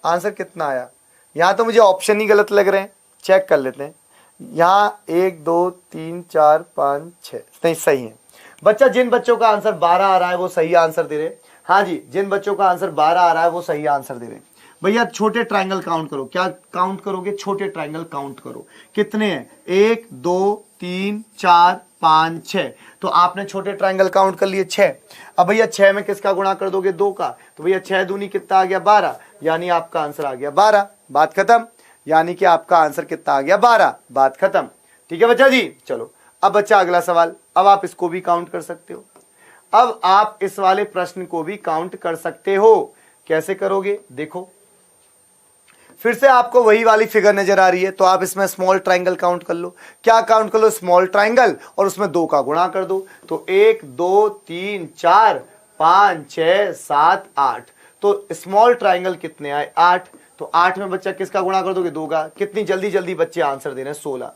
आंसर कितना आया, यहां तो मुझे ऑप्शन ही गलत लग रहे हैं, चेक कर लेते हैं। यहां 1 2 3 4 5 6 नहीं सही है बच्चा। जिन बच्चों का आंसर 12 आ रहा है वो सही आंसर दे रहे। हाँ जी, जिन बच्चों का आंसर 12 आ रहा है वो सही आंसर दे रहे। भैया छोटे ट्रायंगल काउंट करो। क्या काउंट करोगे, छोटे ट्रायंगल काउंट करो। कितने हैं, 1 2 3 4 5 6। तो आपने छोटे ट्रायंगल काउंट कर लिए 6। अब भैया 6 में किसका गुणा कर दोगे, 2 का। तो भैया 6 दूनी कितना आ गया, 12, यानी आपका आंसर आ गया 12। बात खत्म। यानी कि आपका आंसर कितना आ गया, 12। बात खत्म। ठीक है बच्चा जी। चलो अब बच्चा अगला सवाल। अब आप इसको भी काउंट कर सकते हो। अब आप इस वाले प्रश्न को भी काउंट कर सकते हो। कैसे करोगे, देखो फिर से आपको वही वाली फिगर नजर आ रही है, तो आप इसमें स्मॉल ट्रायंगल काउंट कर लो। क्या काउंट कर लो, स्मॉल ट्रायंगल, और उसमें 2 का गुणा कर दो। तो 1 2 3 4 5 6 7 8। तो स्मॉल ट्रायंगल कितने आए, 8। तो 8 में बच्चा किसका गुणा कर दोगे, 2 का। कितनी जल्दी जल्दी बच्चे आंसर दे रहे हैं, 16।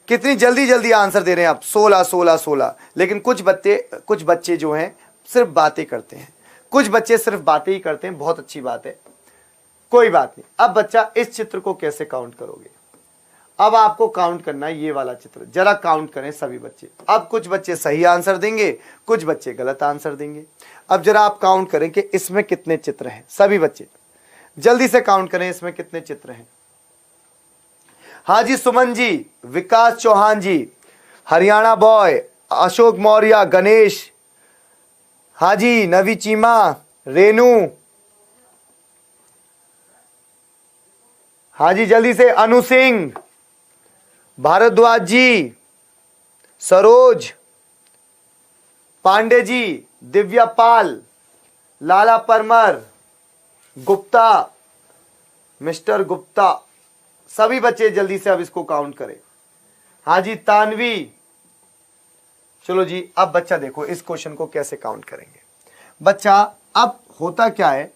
कितनी जल्दी जल्दी आंसर दे रहे हैं आप, 16 16 16। लेकिन कुछ बच्चे जो हैं सिर्फ बातें करते हैं, कुछ बच्चे सिर्फ बातें ही करते हैं। बहुत अच्छी बात है, कोई बात नहीं। अब बच्चा इस चित्र को कैसे काउंट करोगे। अब आपको काउंट करना है ये वाला चित्र। जरा काउंट करें सभी बच्चे। अब कुछ बच्चे सही आंसर देंगे, कुछ बच्चे गलत आंसर देंगे। अब जरा आप काउंट करें कि इसमें कितने चित्र हैं। सभी बच्चे जल्दी से काउंट करें, इसमें कितने चित्र हैं। हाँ जी सुमन जी, विकास चौहान जी, हरियाणा बॉय, अशोक मौर्य, गणेश, हाँ जी नवी चीमा, रेनू, हाँ जी जल्दी से, अनु सिंह, भारद्वाज जी, सरोज, पांडे जी, दिव्या पाल, लाला परमर, गुप्ता, मिस्टर गुप्ता। सभी बच्चे जल्दी से अब इसको काउंट करें। हाँ जी तानवी। चलो जी अब बच्चा देखो इस क्वेश्चन को कैसे काउंट करेंगे। बच्चा अब होता क्या है,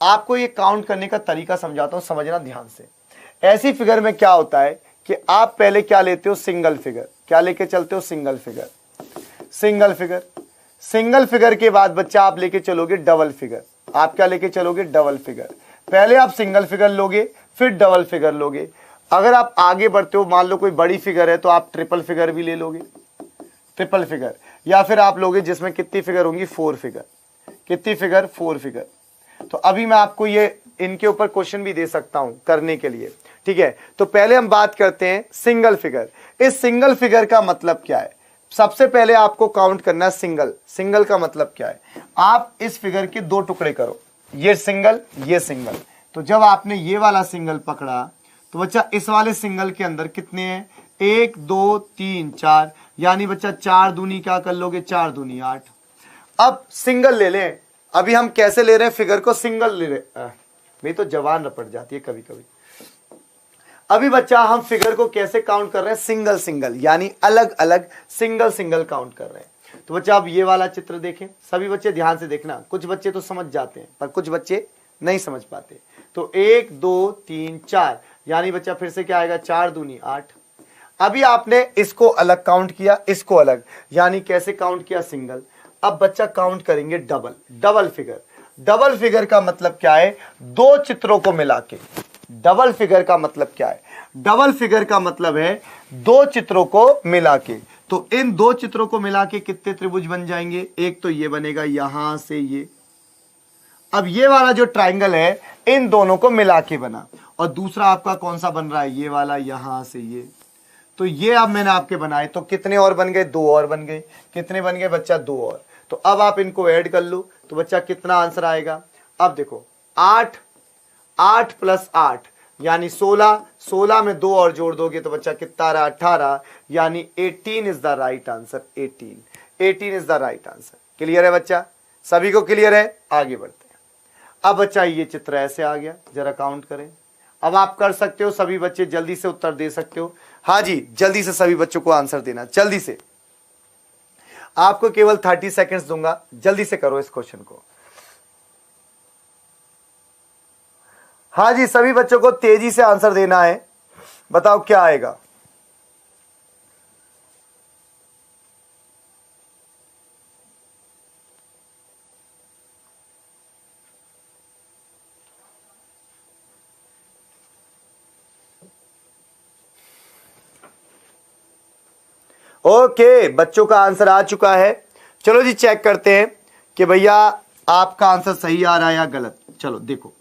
आपको ये काउंट करने का तरीका समझाता हूं, समझना ध्यान से। ऐसी फिगर में क्या होता है कि आप पहले क्या लेते हो, सिंगल फिगर। क्या लेके चलते हो, single figure. Single figure, single figure के बाद बच्चा आप लेके चलोगे डबल फिगर। आप क्या लेके चलोगे, डबल फिगर। पहले आप सिंगल फिगर लोगे, फिर डबल फिगर लोगे। अगर आप आगे बढ़ते हो, मान लो कोई बड़ी फिगर है, तो आप ट्रिपल फिगर भी ले लोगे, ट्रिपल फिगर। या फिर आप लोगे जिसमें कितनी फिगर होंगी, 4 फिगर। कितनी फिगर, 4 फिगर। तो अभी मैं आपको ये इनके ऊपर क्वेश्चन भी दे सकता हूं करने के लिए, ठीक है। तो पहले हम बात करते हैं सिंगल फिगर। इस सिंगल फिगर का मतलब क्या है, सबसे पहले आपको काउंट करना है सिंगल। सिंगल का मतलब क्या है, आप इस फिगर के 2 टुकड़े करो, ये सिंगल, ये सिंगल। तो जब आपने ये वाला सिंगल पकड़ा तो बच्चा इस वाले सिंगल के अंदर कितने हैं, 1 2 3 4, यानी बच्चा 4 दूनी क्या कर लोगे, 4 दूनी 8। अब सिंगल ले लें। अभी हम कैसे ले रहे हैं फिगर को, सिंगल ले रहे। मेरी तो जवान रपट जाती है कभी कभी। अभी बच्चा हम फिगर को कैसे काउंट कर रहे हैं, सिंगल सिंगल, यानी अलग अलग सिंगल सिंगल काउंट कर रहे हैं। तो बच्चा अब ये वाला चित्र देखें, सभी बच्चे ध्यान से देखना। कुछ बच्चे तो समझ जाते हैं पर कुछ बच्चे नहीं समझ पाते। तो 1 2 3 4, यानी बच्चा फिर से क्या आएगा, 4 दूनी 8। अभी आपने इसको अलग काउंट किया, इसको अलग, यानी कैसे काउंट किया, सिंगल। अब बच्चा काउंट करेंगे double, double figure. Double figure का मतलब क्या है, 2 चित्रों को मिला के। डबल फिगर का मतलब क्या है, डबल फिगर का मतलब है 2 चित्रों को मिला के। तो इन 2 चित्रों को मिला के कितने त्रिभुज बन जाएंगे, एक तो ये बनेगा यहां से ये। अब ये वाला जो ट्राइंगल है इन दोनों को मिला के बना, और दूसरा आपका कौन सा बन रहा है, ये वाला यहां से ये। तो ये अब मैंने आपके बनाए, तो कितने और बन गए, 2 और बन गए। कितने बन गए बच्चा, 2 और। तो अब आप इनको ऐड कर लो तो बच्चा कितना आंसर आएगा। अब देखो 8 8 + 8, यानी 16, 16 में 2 और जोड़ दोगे तो बच्चा कितना रहा 18, यानी 18 is the right answer. 18 is the right answer. Clear है बच्चा? सभी को क्लियर है? आगे बढ़ते हैं। अब बच्चा ये चित्र ऐसे आ गया, जरा काउंट करें। अब आप कर सकते हो, सभी बच्चे जल्दी से उत्तर दे सकते हो। हाँ जी, जल्दी से सभी बच्चों को आंसर देना, जल्दी से। आपको केवल 30 सेकंड्स दूंगा, जल्दी से करो इस क्वेश्चन को। हाँ जी, सभी बच्चों को तेजी से आंसर देना है। बताओ क्या आएगा। ओके, बच्चों का आंसर आ चुका है। चलो जी चेक करते हैं कि भैया आपका आंसर सही आ रहा है या गलत। चलो देखो,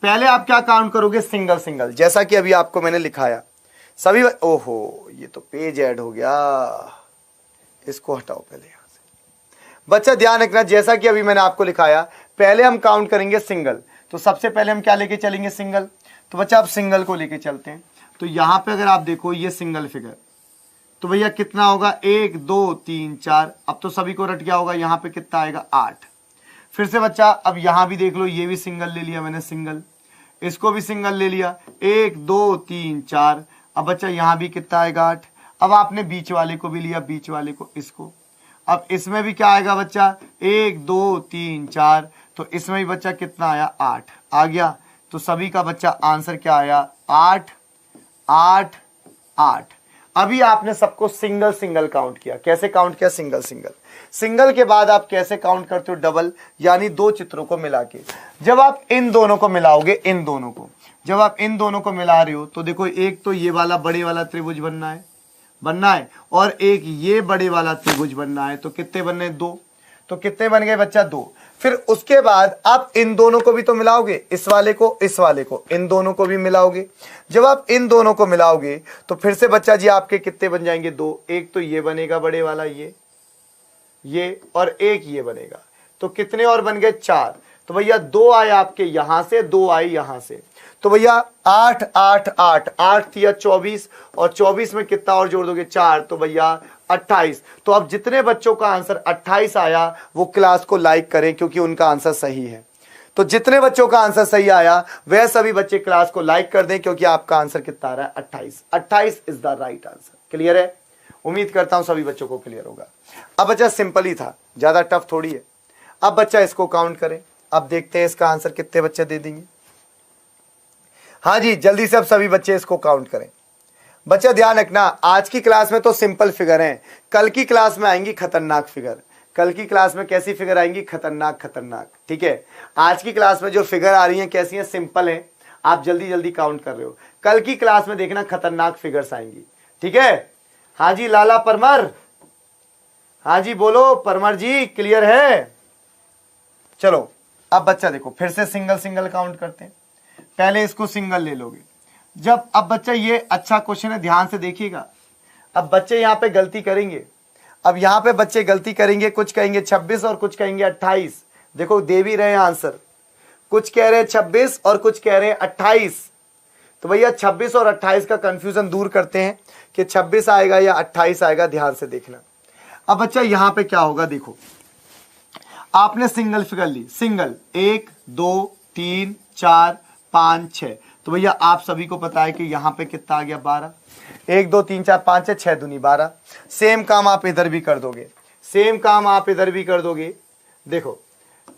पहले आप क्या काउंट करोगे, सिंगल सिंगल, जैसा कि अभी आपको मैंने लिखाया। सभी ओहो, ये तो पेज ऐड हो गया, इसको हटाओ पहले यहां से। बच्चा ध्यान रखना, जैसा कि अभी मैंने आपको लिखाया, पहले हम काउंट करेंगे सिंगल। तो सबसे पहले हम क्या लेके चलेंगे, सिंगल। तो बच्चा आप सिंगल को लेके चलते हैं। तो यहां पे अगर आप देखो ये सिंगल फिगर, तो भैया कितना होगा 1 2 3 4। अब तो सभी को रट गया होगा, यहां पे कितना आएगा 8। फिर से बच्चा अब यहां भी देख लो, ये भी सिंगल ले लिया मैंने, सिंगल, इसको भी सिंगल ले लिया, 1 2 3 4। अब बच्चा यहां भी कितना आएगा 8। अब आपने बीच वाले को भी लिया, बीच वाले को, इसको। अब इसमें भी क्या आएगा बच्चा 1 2 3 4। तो इसमें भी बच्चा कितना आया 8 आ गया। तो सभी का बच्चा आंसर क्या आया 8 8 8। अभी आपने सबको सिंगल सिंगल काउंट किया। कैसे काउंट किया, सिंगल सिंगल। सिंगल के बाद आप कैसे काउंट करते हो, डबल, यानी दो चित्रों को मिला के। जब आप इन दोनों को मिलाओगे, इन दोनों को जब आप इन दोनों को मिला रहे हो, तो देखो एक तो ये वाला बड़े वाला त्रिभुज बनना है, और एक ये बड़े वाला त्रिभुज बनना है। तो कितने बनने, 2। तो कितने बन गए बच्चा, 2। फिर उसके बाद आप इन दोनों को भी तो मिलाओगे, इस वाले को, इस वाले को, इन दोनों को भी मिलाओगे। जब आप इन दोनों को मिलाओगे तो फिर से बच्चा जी आपके कितने बन जाएंगे, 2। एक तो ये बनेगा बड़े वाला, ये और एक ये बनेगा। तो कितने और बन गए, 4। तो भैया 2 आए आपके यहां से, 2 आए यहां से। तो भैया 8 8 8 8 दिया 24, और 24 में कितना और जोड़ दोगे, 4। तो भैया 28। तो अब जितने बच्चों का आंसर 28 आया वो क्लास को लाइक करें, क्योंकि उनका आंसर सही है। तो जितने बच्चों का आंसर सही आया वह सभी बच्चे क्लास को लाइक कर दें, क्योंकि आपका आंसर कितना आ रहा है, 28। 28 is the right answer. Clear है? उम्मीद करता हूं सभी बच्चों को क्लियर होगा। अब बच्चा सिंपल ही था, ज्यादा टफ थोड़ी है। अब बच्चा इसको काउंट करें। अब देखते हैं इसका आंसर कितने बच्चे दे देंगे। हाँ जी, जल्दी से अब सभी बच्चे इसको काउंट करें। बच्चा ध्यान रखना, आज की क्लास में तो सिंपल फिगर हैं, कल की क्लास में आएंगी खतरनाक फिगर। कल की क्लास में कैसी फिगर आएंगी, खतरनाक खतरनाक। ठीक है, आज की क्लास में जो फिगर आ रही हैं कैसी हैं, सिंपल हैं। आप जल्दी जल्दी काउंट कर रहे हो, कल की क्लास में देखना खतरनाक फिगर्स आएंगी। ठीक है? हाँ जी लाला परमर, हाँ जी बोलो परमर जी, क्लियर है? चलो अब बच्चा देखो, फिर से सिंगल सिंगल काउंट करते हैं। पहले इसको सिंगल ले लोगे। जब अब बच्चा, ये अच्छा क्वेश्चन है, ध्यान से देखिएगा। अब बच्चे यहां पे गलती करेंगे। अब यहां पे बच्चे गलती करेंगे, कुछ कहेंगे 26 और कुछ कहेंगे 28। देखो दे भी रहे हैं आंसर, कुछ कह रहे हैं 26 और कुछ कह रहे हैं 28। तो भैया 26 और 28 का कंफ्यूजन दूर करते हैं कि 26 आएगा या 28 आएगा, ध्यान से देखना। अब बच्चा यहां पे क्या होगा, देखो आपने सिंगल फिगर ली, सिंगल 1 2 3 4 5 6। तो भैया आप सभी को पता है कि यहां पे कितना आ गया, 12। 1 2 3 4 5 6, 6 दूनी 12। सेम काम आप इधर भी कर दोगे, सेम काम आप इधर भी कर दोगे। देखो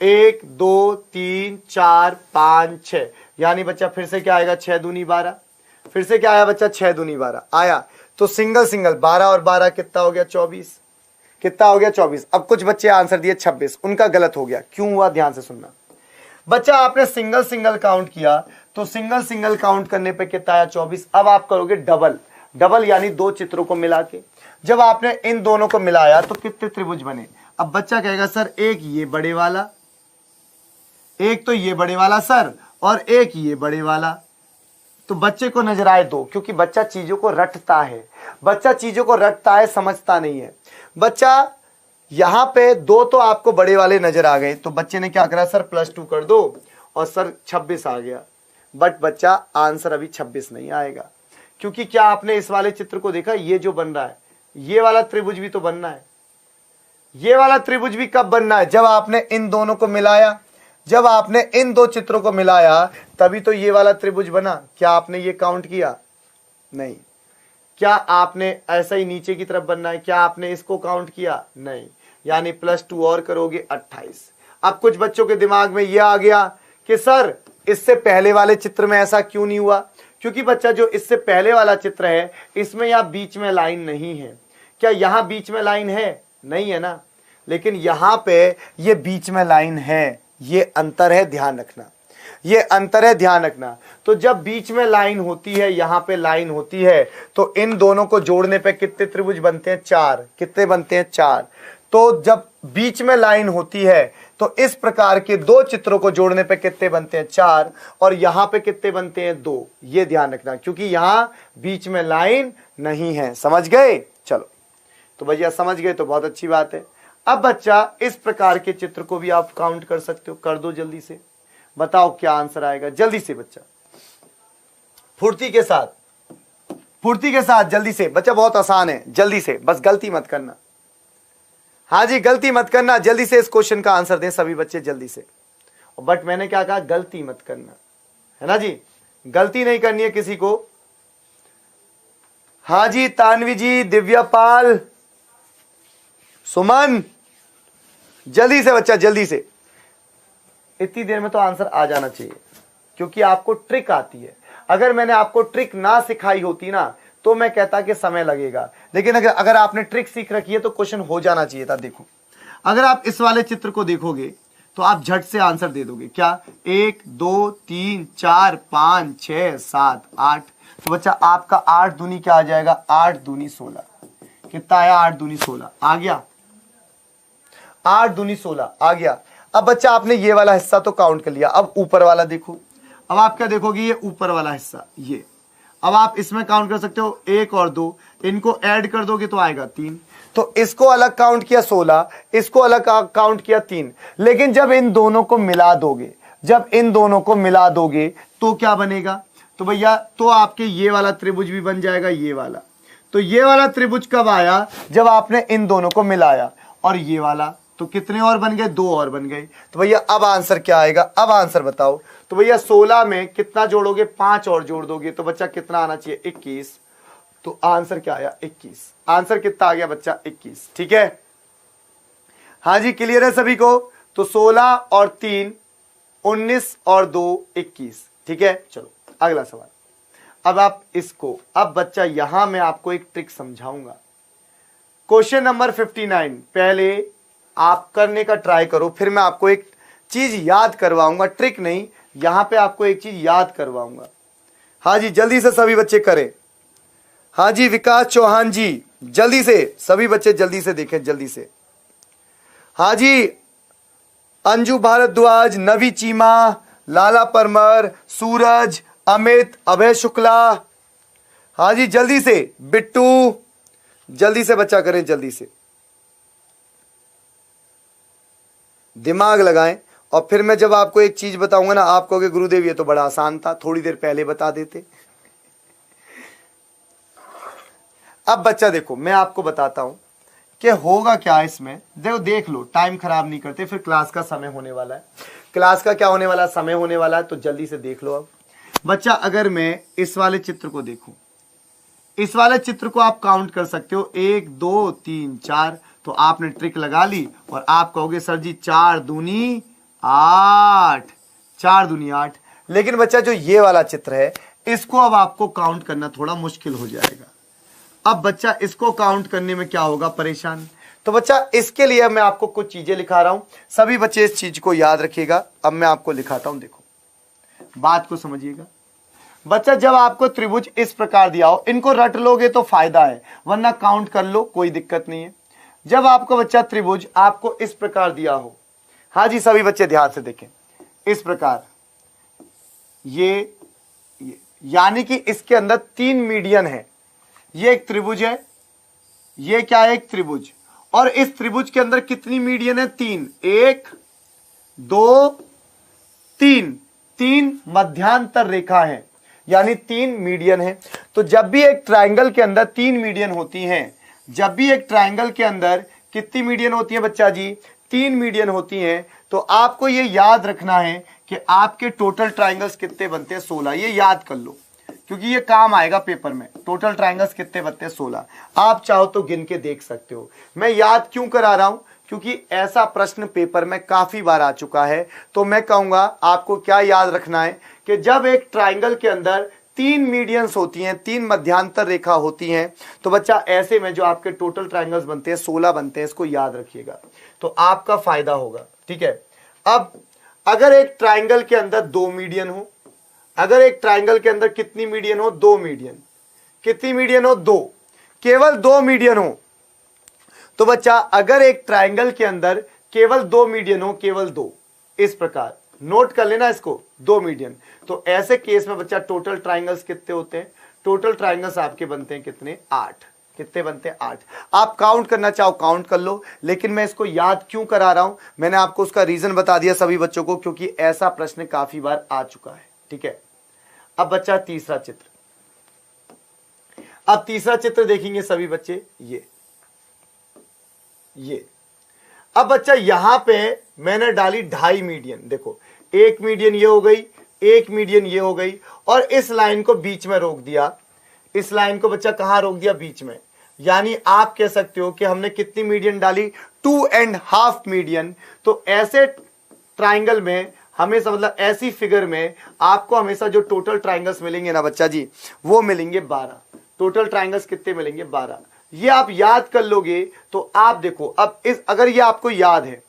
1 2 3 4 5 6, यानी बच्चा फिर से क्या आएगा, 6 दूनी 12। फिर से क्या आया बच्चा, 6 दूनी 12 आया। तो सिंगल सिंगल 12 और 12 कितना हो गया, 24। कितना हो गया, 24। अब कुछ बच्चे आंसर दिए 26, उनका गलत हो गया। क्यों हुआ, ध्यान से सुनना। बच्चा आपने सिंगल सिंगल काउंट किया, तो सिंगल सिंगल काउंट करने पे कितना आया, 24। अब आप करोगे डबल, डबल यानी दो चित्रों को मिला के। जब आपने इन दोनों को मिलाया तो कितने त्रिभुज बने। अब बच्चा कहेगा सर एक ये बड़े वाला, एक तो ये बड़े वाला सर, और एक ये बड़े वाला। तो बच्चे को नजर आए दो, क्योंकि बच्चा चीजों को रटता है, बच्चा चीजों को रटता है, समझता नहीं है। बच्चा यहां पे दो तो आपको बड़े वाले नजर आ गए, तो बच्चे ने क्या करा, सर +2 कर दो, और सर 26 आ गया। बट बच्चा आंसर अभी 26 नहीं आएगा, क्योंकि क्या आपने इस वाले चित्र को देखा, ये जो बन रहा है ये वाला त्रिभुज भी तो बनना है। ये वाला त्रिभुज भी कब बनना है, जब आपने इन दोनों को मिलाया, जब आपने इन दो चित्रों को मिलाया तभी तो ये वाला त्रिभुज बना। क्या आपने ये काउंट किया? नहीं। क्या आपने ऐसा ही नीचे की तरफ बनना है, क्या आपने इसको काउंट किया? नहीं। यानी +2 और करोगे 28। अब कुछ बच्चों के दिमाग में यह आ गया कि सर इससे पहले वाले चित्र में ऐसा क्यों नहीं हुआ? क्योंकि बच्चा जो इससे पहले वाला चित्र है इसमें यहां बीच में लाइन नहीं है। क्या यहां बीच में लाइन है? नहीं है ना। लेकिन यहां पे ये बीच में लाइन है, ये अंतर है, ध्यान रखना, ये अंतर है, ध्यान रखना। तो जब बीच में लाइन होती है, यहां पे लाइन होती है, तो इन दोनों को जोड़ने पे कितने त्रिभुज बनते हैं? 4। कितने बनते हैं? 4। तो जब बीच में लाइन होती है तो इस प्रकार के दो चित्रों को जोड़ने पे कितने बनते हैं? 4। और यहां पे कितने बनते हैं? 2। ये ध्यान रखना, क्योंकि यहां बीच में लाइन नहीं है। समझ गए? चलो, तो भैया समझ गए तो बहुत अच्छी बात है। अब बच्चा इस प्रकार के चित्र को भी आप काउंट कर सकते हो, कर दो जल्दी से, बताओ क्या आंसर आएगा। जल्दी से बच्चा, फुर्ती के साथ, फुर्ती के साथ, जल्दी से बच्चा, बहुत आसान है, जल्दी से, बस गलती मत करना। हाँ जी, गलती मत करना, जल्दी से इस क्वेश्चन का आंसर दें सभी बच्चे, जल्दी से। बट मैंने क्या कहा? गलती मत करना, है ना जी, गलती नहीं करनी है किसी को। हाँ जी, तानवी जी, दिव्यापाल, सुमन, जल्दी से बच्चा, जल्दी से। इतनी देर में तो आंसर आ जाना चाहिए, क्योंकि आपको ट्रिक आती है। अगर मैंने आपको ट्रिक ना सिखाई होती ना तो मैं कहता कि समय लगेगा, लेकिन अगर आपने ट्रिक सीख रखी है तो क्वेश्चन हो जाना चाहिए था। देखो, अगर आप इस वाले चित्र को देखोगे तो आप झट से आंसर दे दोगे। क्या? 1 2 3 4 5 6 7 8। तो बच्चा आपका 8 दूनी क्या आ जाएगा? 8 दूनी 16। कितना आया? 8 दूनी 16 आ गया, 8 दूनी 16 आ गया। अब बच्चा आपने ये वाला हिस्सा तो काउंट कर लिया, अब ऊपर वाला देखो। अब आप क्या देखोगे? ये ऊपर वाला हिस्सा, ये। अब आप इसमें काउंट कर सकते हो 1 और 2, इनको ऐड कर दोगे तो आएगा 3। तो इसको अलग काउंट किया 16, इसको अलग काउंट किया 3। लेकिन जब इन दोनों को मिला दोगे, जब इन दोनों को मिला दोगे तो क्या बनेगा? तो भैया तो आपके ये वाला त्रिभुज भी बन जाएगा, ये वाला। तो ये वाला त्रिभुज कब आया? जब आपने इन दोनों को मिलाया। और ये वाला, तो कितने और बन गए? 2 और बन गए। तो भैया अब आंसर क्या आएगा? अब आंसर बताओ। तो भैया 16 में कितना जोड़ोगे? 5 और जोड़ दोगे तो बच्चा कितना आना चाहिए? 21। तो आंसर क्या आया? 21। आंसर कितना आ गया बच्चा? 21। ठीक है, हाँ जी, क्लियर है सभी को? तो 16 और 3 19 और 2 21। ठीक है, चलो अगला सवाल। अब आप इसको, अब बच्चा यहां मैं आपको एक ट्रिक समझाऊंगा। क्वेश्चन नंबर 59 पहले आप करने का ट्राई करो, फिर मैं आपको एक चीज याद करवाऊंगा, ट्रिक नहीं, यहां पे आपको एक चीज याद करवाऊंगा। हाँ जी, जल्दी से सभी बच्चे करें। हाँ जी, विकास चौहान जी, जल्दी से सभी बच्चे, जल्दी से देखें, जल्दी से। हाँ जी, अंजू भारद्वाज, नवी चीमा, लाला परमर, सूरज, अमित, अभय शुक्ला। हाँ जी, जल्दी से, बिट्टू, जल्दी से बच्चा करें, जल्दी से दिमाग लगाएं। और फिर मैं जब आपको एक चीज बताऊंगा ना, आप कहोगे गुरुदेव ये तो बड़ा आसान था, थोड़ी देर पहले बता देते। अब बच्चा देखो, मैं आपको बताता हूं कि होगा क्या इसमें। देखो, देख लो, टाइम खराब नहीं करते, फिर क्लास का समय होने वाला है। क्लास का क्या होने वाला? समय होने वाला है, तो जल्दी से देख लो। अब बच्चा, अगर मैं इस वाले चित्र को देखूं, इस वाले चित्र को आप काउंट कर सकते हो 1 2 3 4। तो आपने ट्रिक लगा ली और आप कहोगे सर जी 4 दूनी 8, 4 दूनी 8। लेकिन बच्चा जो ये वाला चित्र है, इसको अब आपको काउंट करना थोड़ा मुश्किल हो जाएगा। अब बच्चा इसको काउंट करने में क्या होगा? परेशान। तो बच्चा इसके लिए मैं आपको कुछ चीजें लिखा रहा हूं, सभी बच्चे इस चीज को याद रखिएगा। अब मैं आपको लिखाता हूं, देखो बात को समझिएगा। बच्चा, जब आपको त्रिभुज इस प्रकार दिया हो, इनको रट लोगे तो फायदा है, वरना काउंट कर लो, कोई दिक्कत नहीं है। जब आपको बच्चा त्रिभुज आपको इस प्रकार दिया हो, हाँ जी सभी बच्चे ध्यान से देखें, इस प्रकार, ये यानी कि इसके अंदर 3 मीडियन है। ये एक त्रिभुज है, ये क्या है? एक त्रिभुज। और इस त्रिभुज के अंदर कितनी मीडियन है? 3। 1 2 3। तीन मध्यांतर रेखा है, यानी तीन मीडियन है। तो जब भी एक ट्रायंगल के अंदर तीन मीडियन होती हैं, जब भी एक ट्रायंगल के अंदर कितनी मीडियन होती है बच्चा जी, तीन मीडियन होती हैं, तो आपको ये याद रखना है कि आपके टोटल ट्रायंगल्स कितने बनते हैं, 16। ये याद कर लो क्योंकि ये काम आएगा पेपर में। टोटल ट्रायंगल्स कितने बनते हैं, 16। आप चाहो तो गिन के देख सकते हो। मैं याद क्यों करा रहा हूं, क्योंकि ऐसा प्रश्न पेपर में काफी बार आ चुका है। तो मैं कहूंगा आपको क्या याद रखना है कि जब एक ट्रायंगल के अंदर तीन मीडियंस होती हैं, तीन मध्यांतर रेखा होती हैं, तो बच्चा ऐसे में जो आपके टोटल ट्रायंगल्स बनते हैं 16 बनते हैं। इसको याद रखिएगा तो आपका फायदा होगा, ठीक है। अब अगर एक ट्रायंगल के अंदर दो मीडियन हो, अगर एक ट्रायंगल के अंदर कितनी मीडियन हो, दो मीडियन, कितनी मीडियन हो, दो, केवल दो मीडियन हो, तो बच्चा अगर एक ट्रायंगल के अंदर केवल दो मीडियन हो, केवल दो, इस प्रकार नोट कर लेना इसको, दो मीडियन, तो ऐसे केस में बच्चा टोटल ट्रायंगल्स कितने होते हैं, टोटल ट्रायंगल्स आपके बनते हैं कितने, 8। कितने बनते हैं, 8। आप काउंट करना चाहो काउंट कर लो, लेकिन मैं इसको याद क्यों करा रहा हूं, मैंने आपको उसका रीजन बता दिया सभी बच्चों को, क्योंकि ऐसा प्रश्न काफी बार आ चुका है, ठीक है। अब बच्चा तीसरा चित्र, अब तीसरा चित्र देखेंगे सभी बच्चे, ये अब बच्चा यहां पे मैंने डाली ढाई मीडियन, देखो एक मीडियन ये हो गई, एक मीडियन ये हो गई, और इस लाइन को बीच में रोक दिया। इस लाइन को बच्चा कहां रोक दिया, बीच में। यानी आप कह सकते हो कि हमने कितनी मीडियन डाली, 2.5 मीडियन। तो ऐसे ट्राइंगल में हमेशा, मतलब ऐसी फिगर में आपको हमेशा जो टोटल ट्राइंगल्स मिलेंगे ना बच्चा जी, वो मिलेंगे 12। टोटल ट्राइंगल्स कितने मिलेंगे, 12। ये आप याद कर लोगे तो आप देखो, अब इस अगर ये आपको याद है,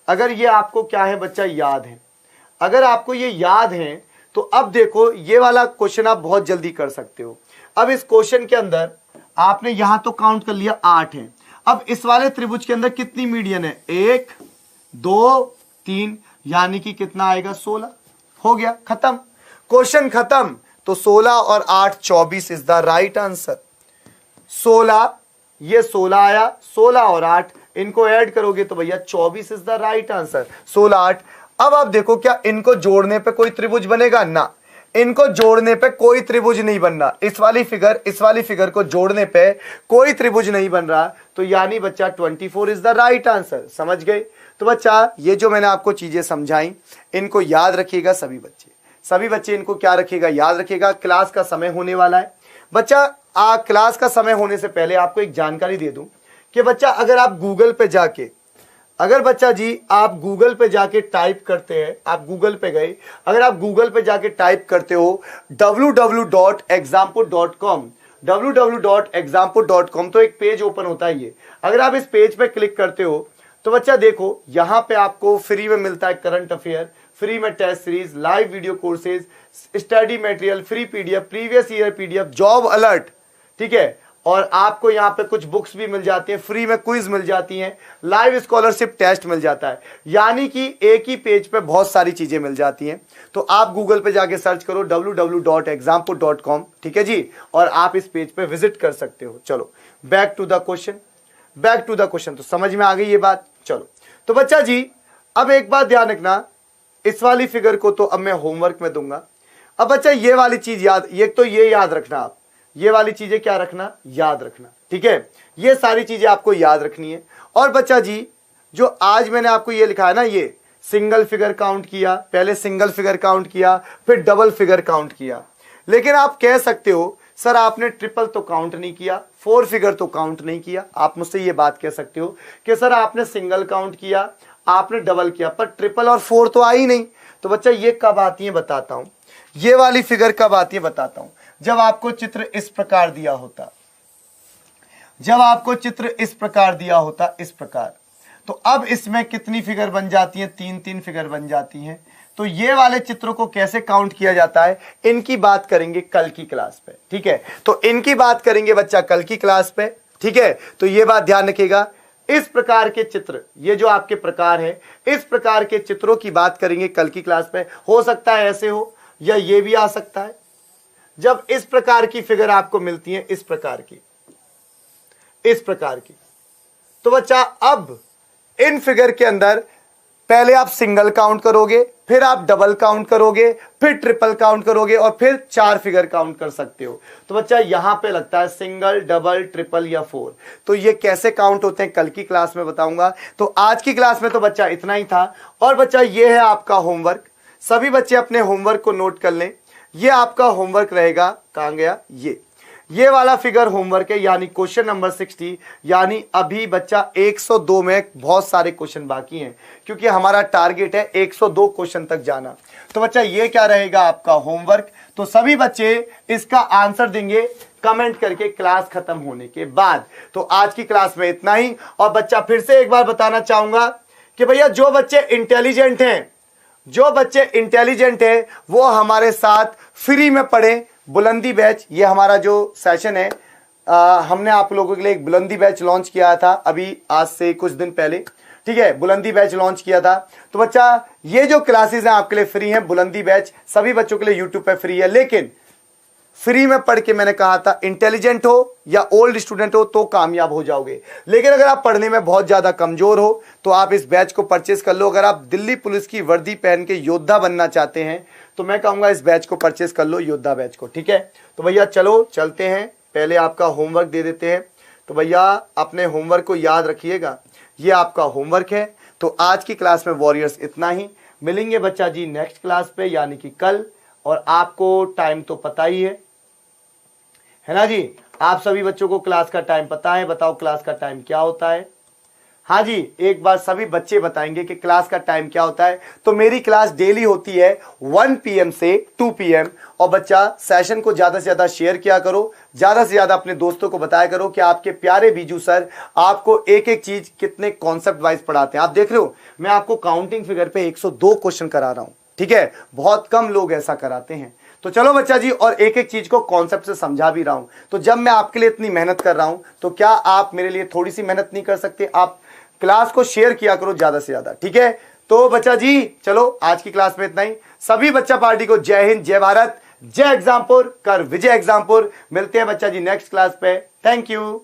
अगर ये आपको क्या है बच्चा, याद है, अगर आपको ये याद है, तो अब देखो ये वाला क्वेश्चन आप बहुत जल्दी कर सकते हो। अब इस क्वेश्चन के अंदर आपने यहां तो काउंट कर लिया 8 है। अब इस वाले त्रिभुज के अंदर कितनी मीडियन है, 1 2 3, यानी कि कितना आएगा, 16। हो गया, खत्म, क्वेश्चन खत्म। तो 16 और 8 24 इज द राइट आंसर। 16, ये 16 आया, 16 और 8 इनको ऐड करोगे तो भैया 24 इज द राइट आंसर। 16 8। अब आप देखो क्या इनको जोड़ने पे कोई त्रिभुज बनेगा, ना, इनको जोड़ने पे कोई त्रिभुज नहीं बन रहा। इस वाली फिगर को जोड़ने पे कोई त्रिभुज नहीं बन रहा, तो यानी बच्चा 24 इज द राइट आंसर। समझ गए। तो बच्चा ये जो मैंने आपको चीजें समझाई, इनको याद रखिएगा सभी बच्चे इनको क्या रखिएगा, याद रखिएगा। क्लास का समय होने वाला है बच्चा। क्लास का समय होने से पहले आपको एक जानकारी दे दूं कि बच्चा अगर आप गूगल पे जाके, अगर बच्चा जी आप गूगल पे जाके टाइप करते हैं, आप गूगल पे गए, अगर आप गूगल पे जाके टाइप करते हो www.examput.com, www.examput.com, तो एक पेज ओपन होता है ये। अगर आप इस पेज पे क्लिक करते हो तो बच्चा देखो यहां पे आपको फ्री में मिलता है करंट अफेयर, फ्री में test series, live video courses, study material, free PDF, previous year PDF, job alert, ठीक है। और आपको यहाँ पे कुछ बुक्स भी मिल जाती हैं, फ्री में क्विज मिल जाती हैं, लाइव स्कॉलरशिप टेस्ट मिल जाता है। यानी कि एक ही पेज पे बहुत सारी चीजें मिल जाती हैं। तो आप गूगल पे जाके सर्च करो www.examput.com, ठीक है जी, और आप इस पेज पे विजिट कर सकते हो। चलो बैक टू द क्वेश्चन, तो समझ में आ गई ये बात। चलो तो बच्चा जी अब एक बात ध्यान रखना, इस वाली फिगर को तो अब मैं होमवर्क में दूंगा। अब बच्चा ये वाली चीज याद, ये तो ये याद रखना, आप ये वाली चीजें क्या रखना, याद रखना, ठीक है। ये सारी चीजें आपको याद रखनी है। और बच्चा जी जो आज मैंने आपको ये लिखा है ना, ये सिंगल फिगर काउंट किया, पहले सिंगल फिगर काउंट किया, फिर डबल फिगर काउंट किया। लेकिन आप कह सकते हो सर आपने ट्रिपल तो काउंट नहीं किया, 4 फिगर तो काउंट नहीं किया। आप मुझसे ये बात कह सकते हो कि सर आपने सिंगल काउंट किया, आपने डबल किया, पर ट्रिपल और 4 तो आई नहीं। तो बच्चा ये कब आती है बताता हूं, ये वाली फिगर कब आती है बताता हूं, जब आपको चित्र इस प्रकार दिया होता, जब आपको चित्र इस प्रकार दिया होता, इस प्रकार। तो अब इसमें कितनी फिगर बन जाती हैं, 3 फिगर बन जाती हैं। तो ये वाले चित्रों को कैसे काउंट किया जाता है, इनकी बात करेंगे कल की क्लास पे, ठीक है। तो इनकी बात करेंगे बच्चा कल की क्लास पे, ठीक है। तो ये बात ध्यान रखिएगा, इस प्रकार के चित्र, ये जो आपके प्रकार है, इस प्रकार के चित्रों की बात करेंगे कल की क्लास पे। हो सकता है ऐसे हो, या ये भी आ सकता है, जब इस प्रकार की फिगर आपको मिलती है, इस प्रकार की, इस प्रकार की। तो बच्चा अब इन फिगर के अंदर पहले आप सिंगल काउंट करोगे, फिर आप डबल काउंट करोगे, फिर ट्रिपल काउंट करोगे और फिर 4 फिगर काउंट कर सकते हो। तो बच्चा यहां पे लगता है सिंगल, डबल, ट्रिपल या 4। तो ये कैसे काउंट होते हैं कल की क्लास में बताऊंगा। तो आज की क्लास में तो बच्चा इतना ही था। और बच्चा ये है आपका होमवर्क, सभी बच्चे अपने होमवर्क को नोट कर लें। ये आपका होमवर्क रहेगा, कहां गया, ये वाला फिगर होमवर्क है, यानी क्वेश्चन नंबर 60। यानी अभी बच्चा 102 में बहुत सारे क्वेश्चन बाकी हैं, क्योंकि हमारा टारगेट है 102 क्वेश्चन तक जाना। तो बच्चा ये क्या रहेगा आपका होमवर्क। तो सभी बच्चे इसका आंसर देंगे कमेंट करके क्लास खत्म होने के बाद। तो आज की क्लास में इतना ही। और बच्चा फिर से एक बार बताना चाहूंगा कि भैया जो बच्चे इंटेलिजेंट हैं वो हमारे साथ फ्री में पढ़े बुलंदी बैच। ये हमारा जो सेशन है, हमने आप लोगों के लिए एक बुलंदी बैच लॉन्च किया था अभी आज से कुछ दिन पहले, ठीक है, बुलंदी बैच लॉन्च किया था। तो बच्चा ये जो क्लासेस हैं आपके लिए फ्री हैं, बुलंदी बैच सभी बच्चों के लिए यूट्यूब पे फ्री है। लेकिन फ्री में पढ़ के मैंने कहा था इंटेलिजेंट हो या ओल्ड स्टूडेंट हो तो कामयाब हो जाओगे। लेकिन अगर आप पढ़ने में बहुत ज्यादा कमजोर हो तो आप इस बैच को परचेस कर लो। अगर आप दिल्ली पुलिस की वर्दी पहन के योद्धा बनना चाहते हैं तो मैं कहूंगा इस बैच को परचेस कर लो, योद्धा बैच को, ठीक है। तो भैया चलो चलते हैं, पहले आपका होमवर्क दे देते हैं। तो भैया अपने होमवर्क को याद रखिएगा, ये आपका होमवर्क है। तो आज की क्लास में वॉरियर्स इतना ही। मिलेंगे बच्चा जी नेक्स्ट क्लास पे, यानी कि कल। और आपको टाइम तो पता ही है ना जी, आप सभी बच्चों को क्लास का टाइम पता है। बताओ क्लास का टाइम क्या होता है। हाँ जी, एक बार सभी बच्चे बताएंगे कि क्लास का टाइम क्या होता है। तो मेरी क्लास डेली होती है 1 PM से 2 PM। और बच्चा सेशन को ज्यादा से ज्यादा शेयर किया करो, ज्यादा से ज्यादा अपने दोस्तों को बताया करो कि आपके प्यारे बीजू सर आपको एक एक चीज कितने कॉन्सेप्ट वाइज पढ़ाते हैं। आप देख रहे हो मैं आपको काउंटिंग फिगर पे 102 क्वेश्चन करा रहा हूं, ठीक है, बहुत कम लोग ऐसा कराते हैं। तो चलो बच्चा जी, और एक एक चीज को कॉन्सेप्ट से समझा भी रहा हूं। तो जब मैं आपके लिए इतनी मेहनत कर रहा हूं तो क्या आप मेरे लिए थोड़ी सी मेहनत नहीं कर सकते। आप क्लास को शेयर किया करो ज्यादा से ज्यादा, ठीक है। तो बच्चा जी चलो आज की क्लास में इतना ही। सभी बच्चा पार्टी को जय हिंद, जय भारत, जय एग्जामपुर, कर विजय एग्जामपुर। मिलते हैं बच्चा जी नेक्स्ट क्लास पे। Thank you.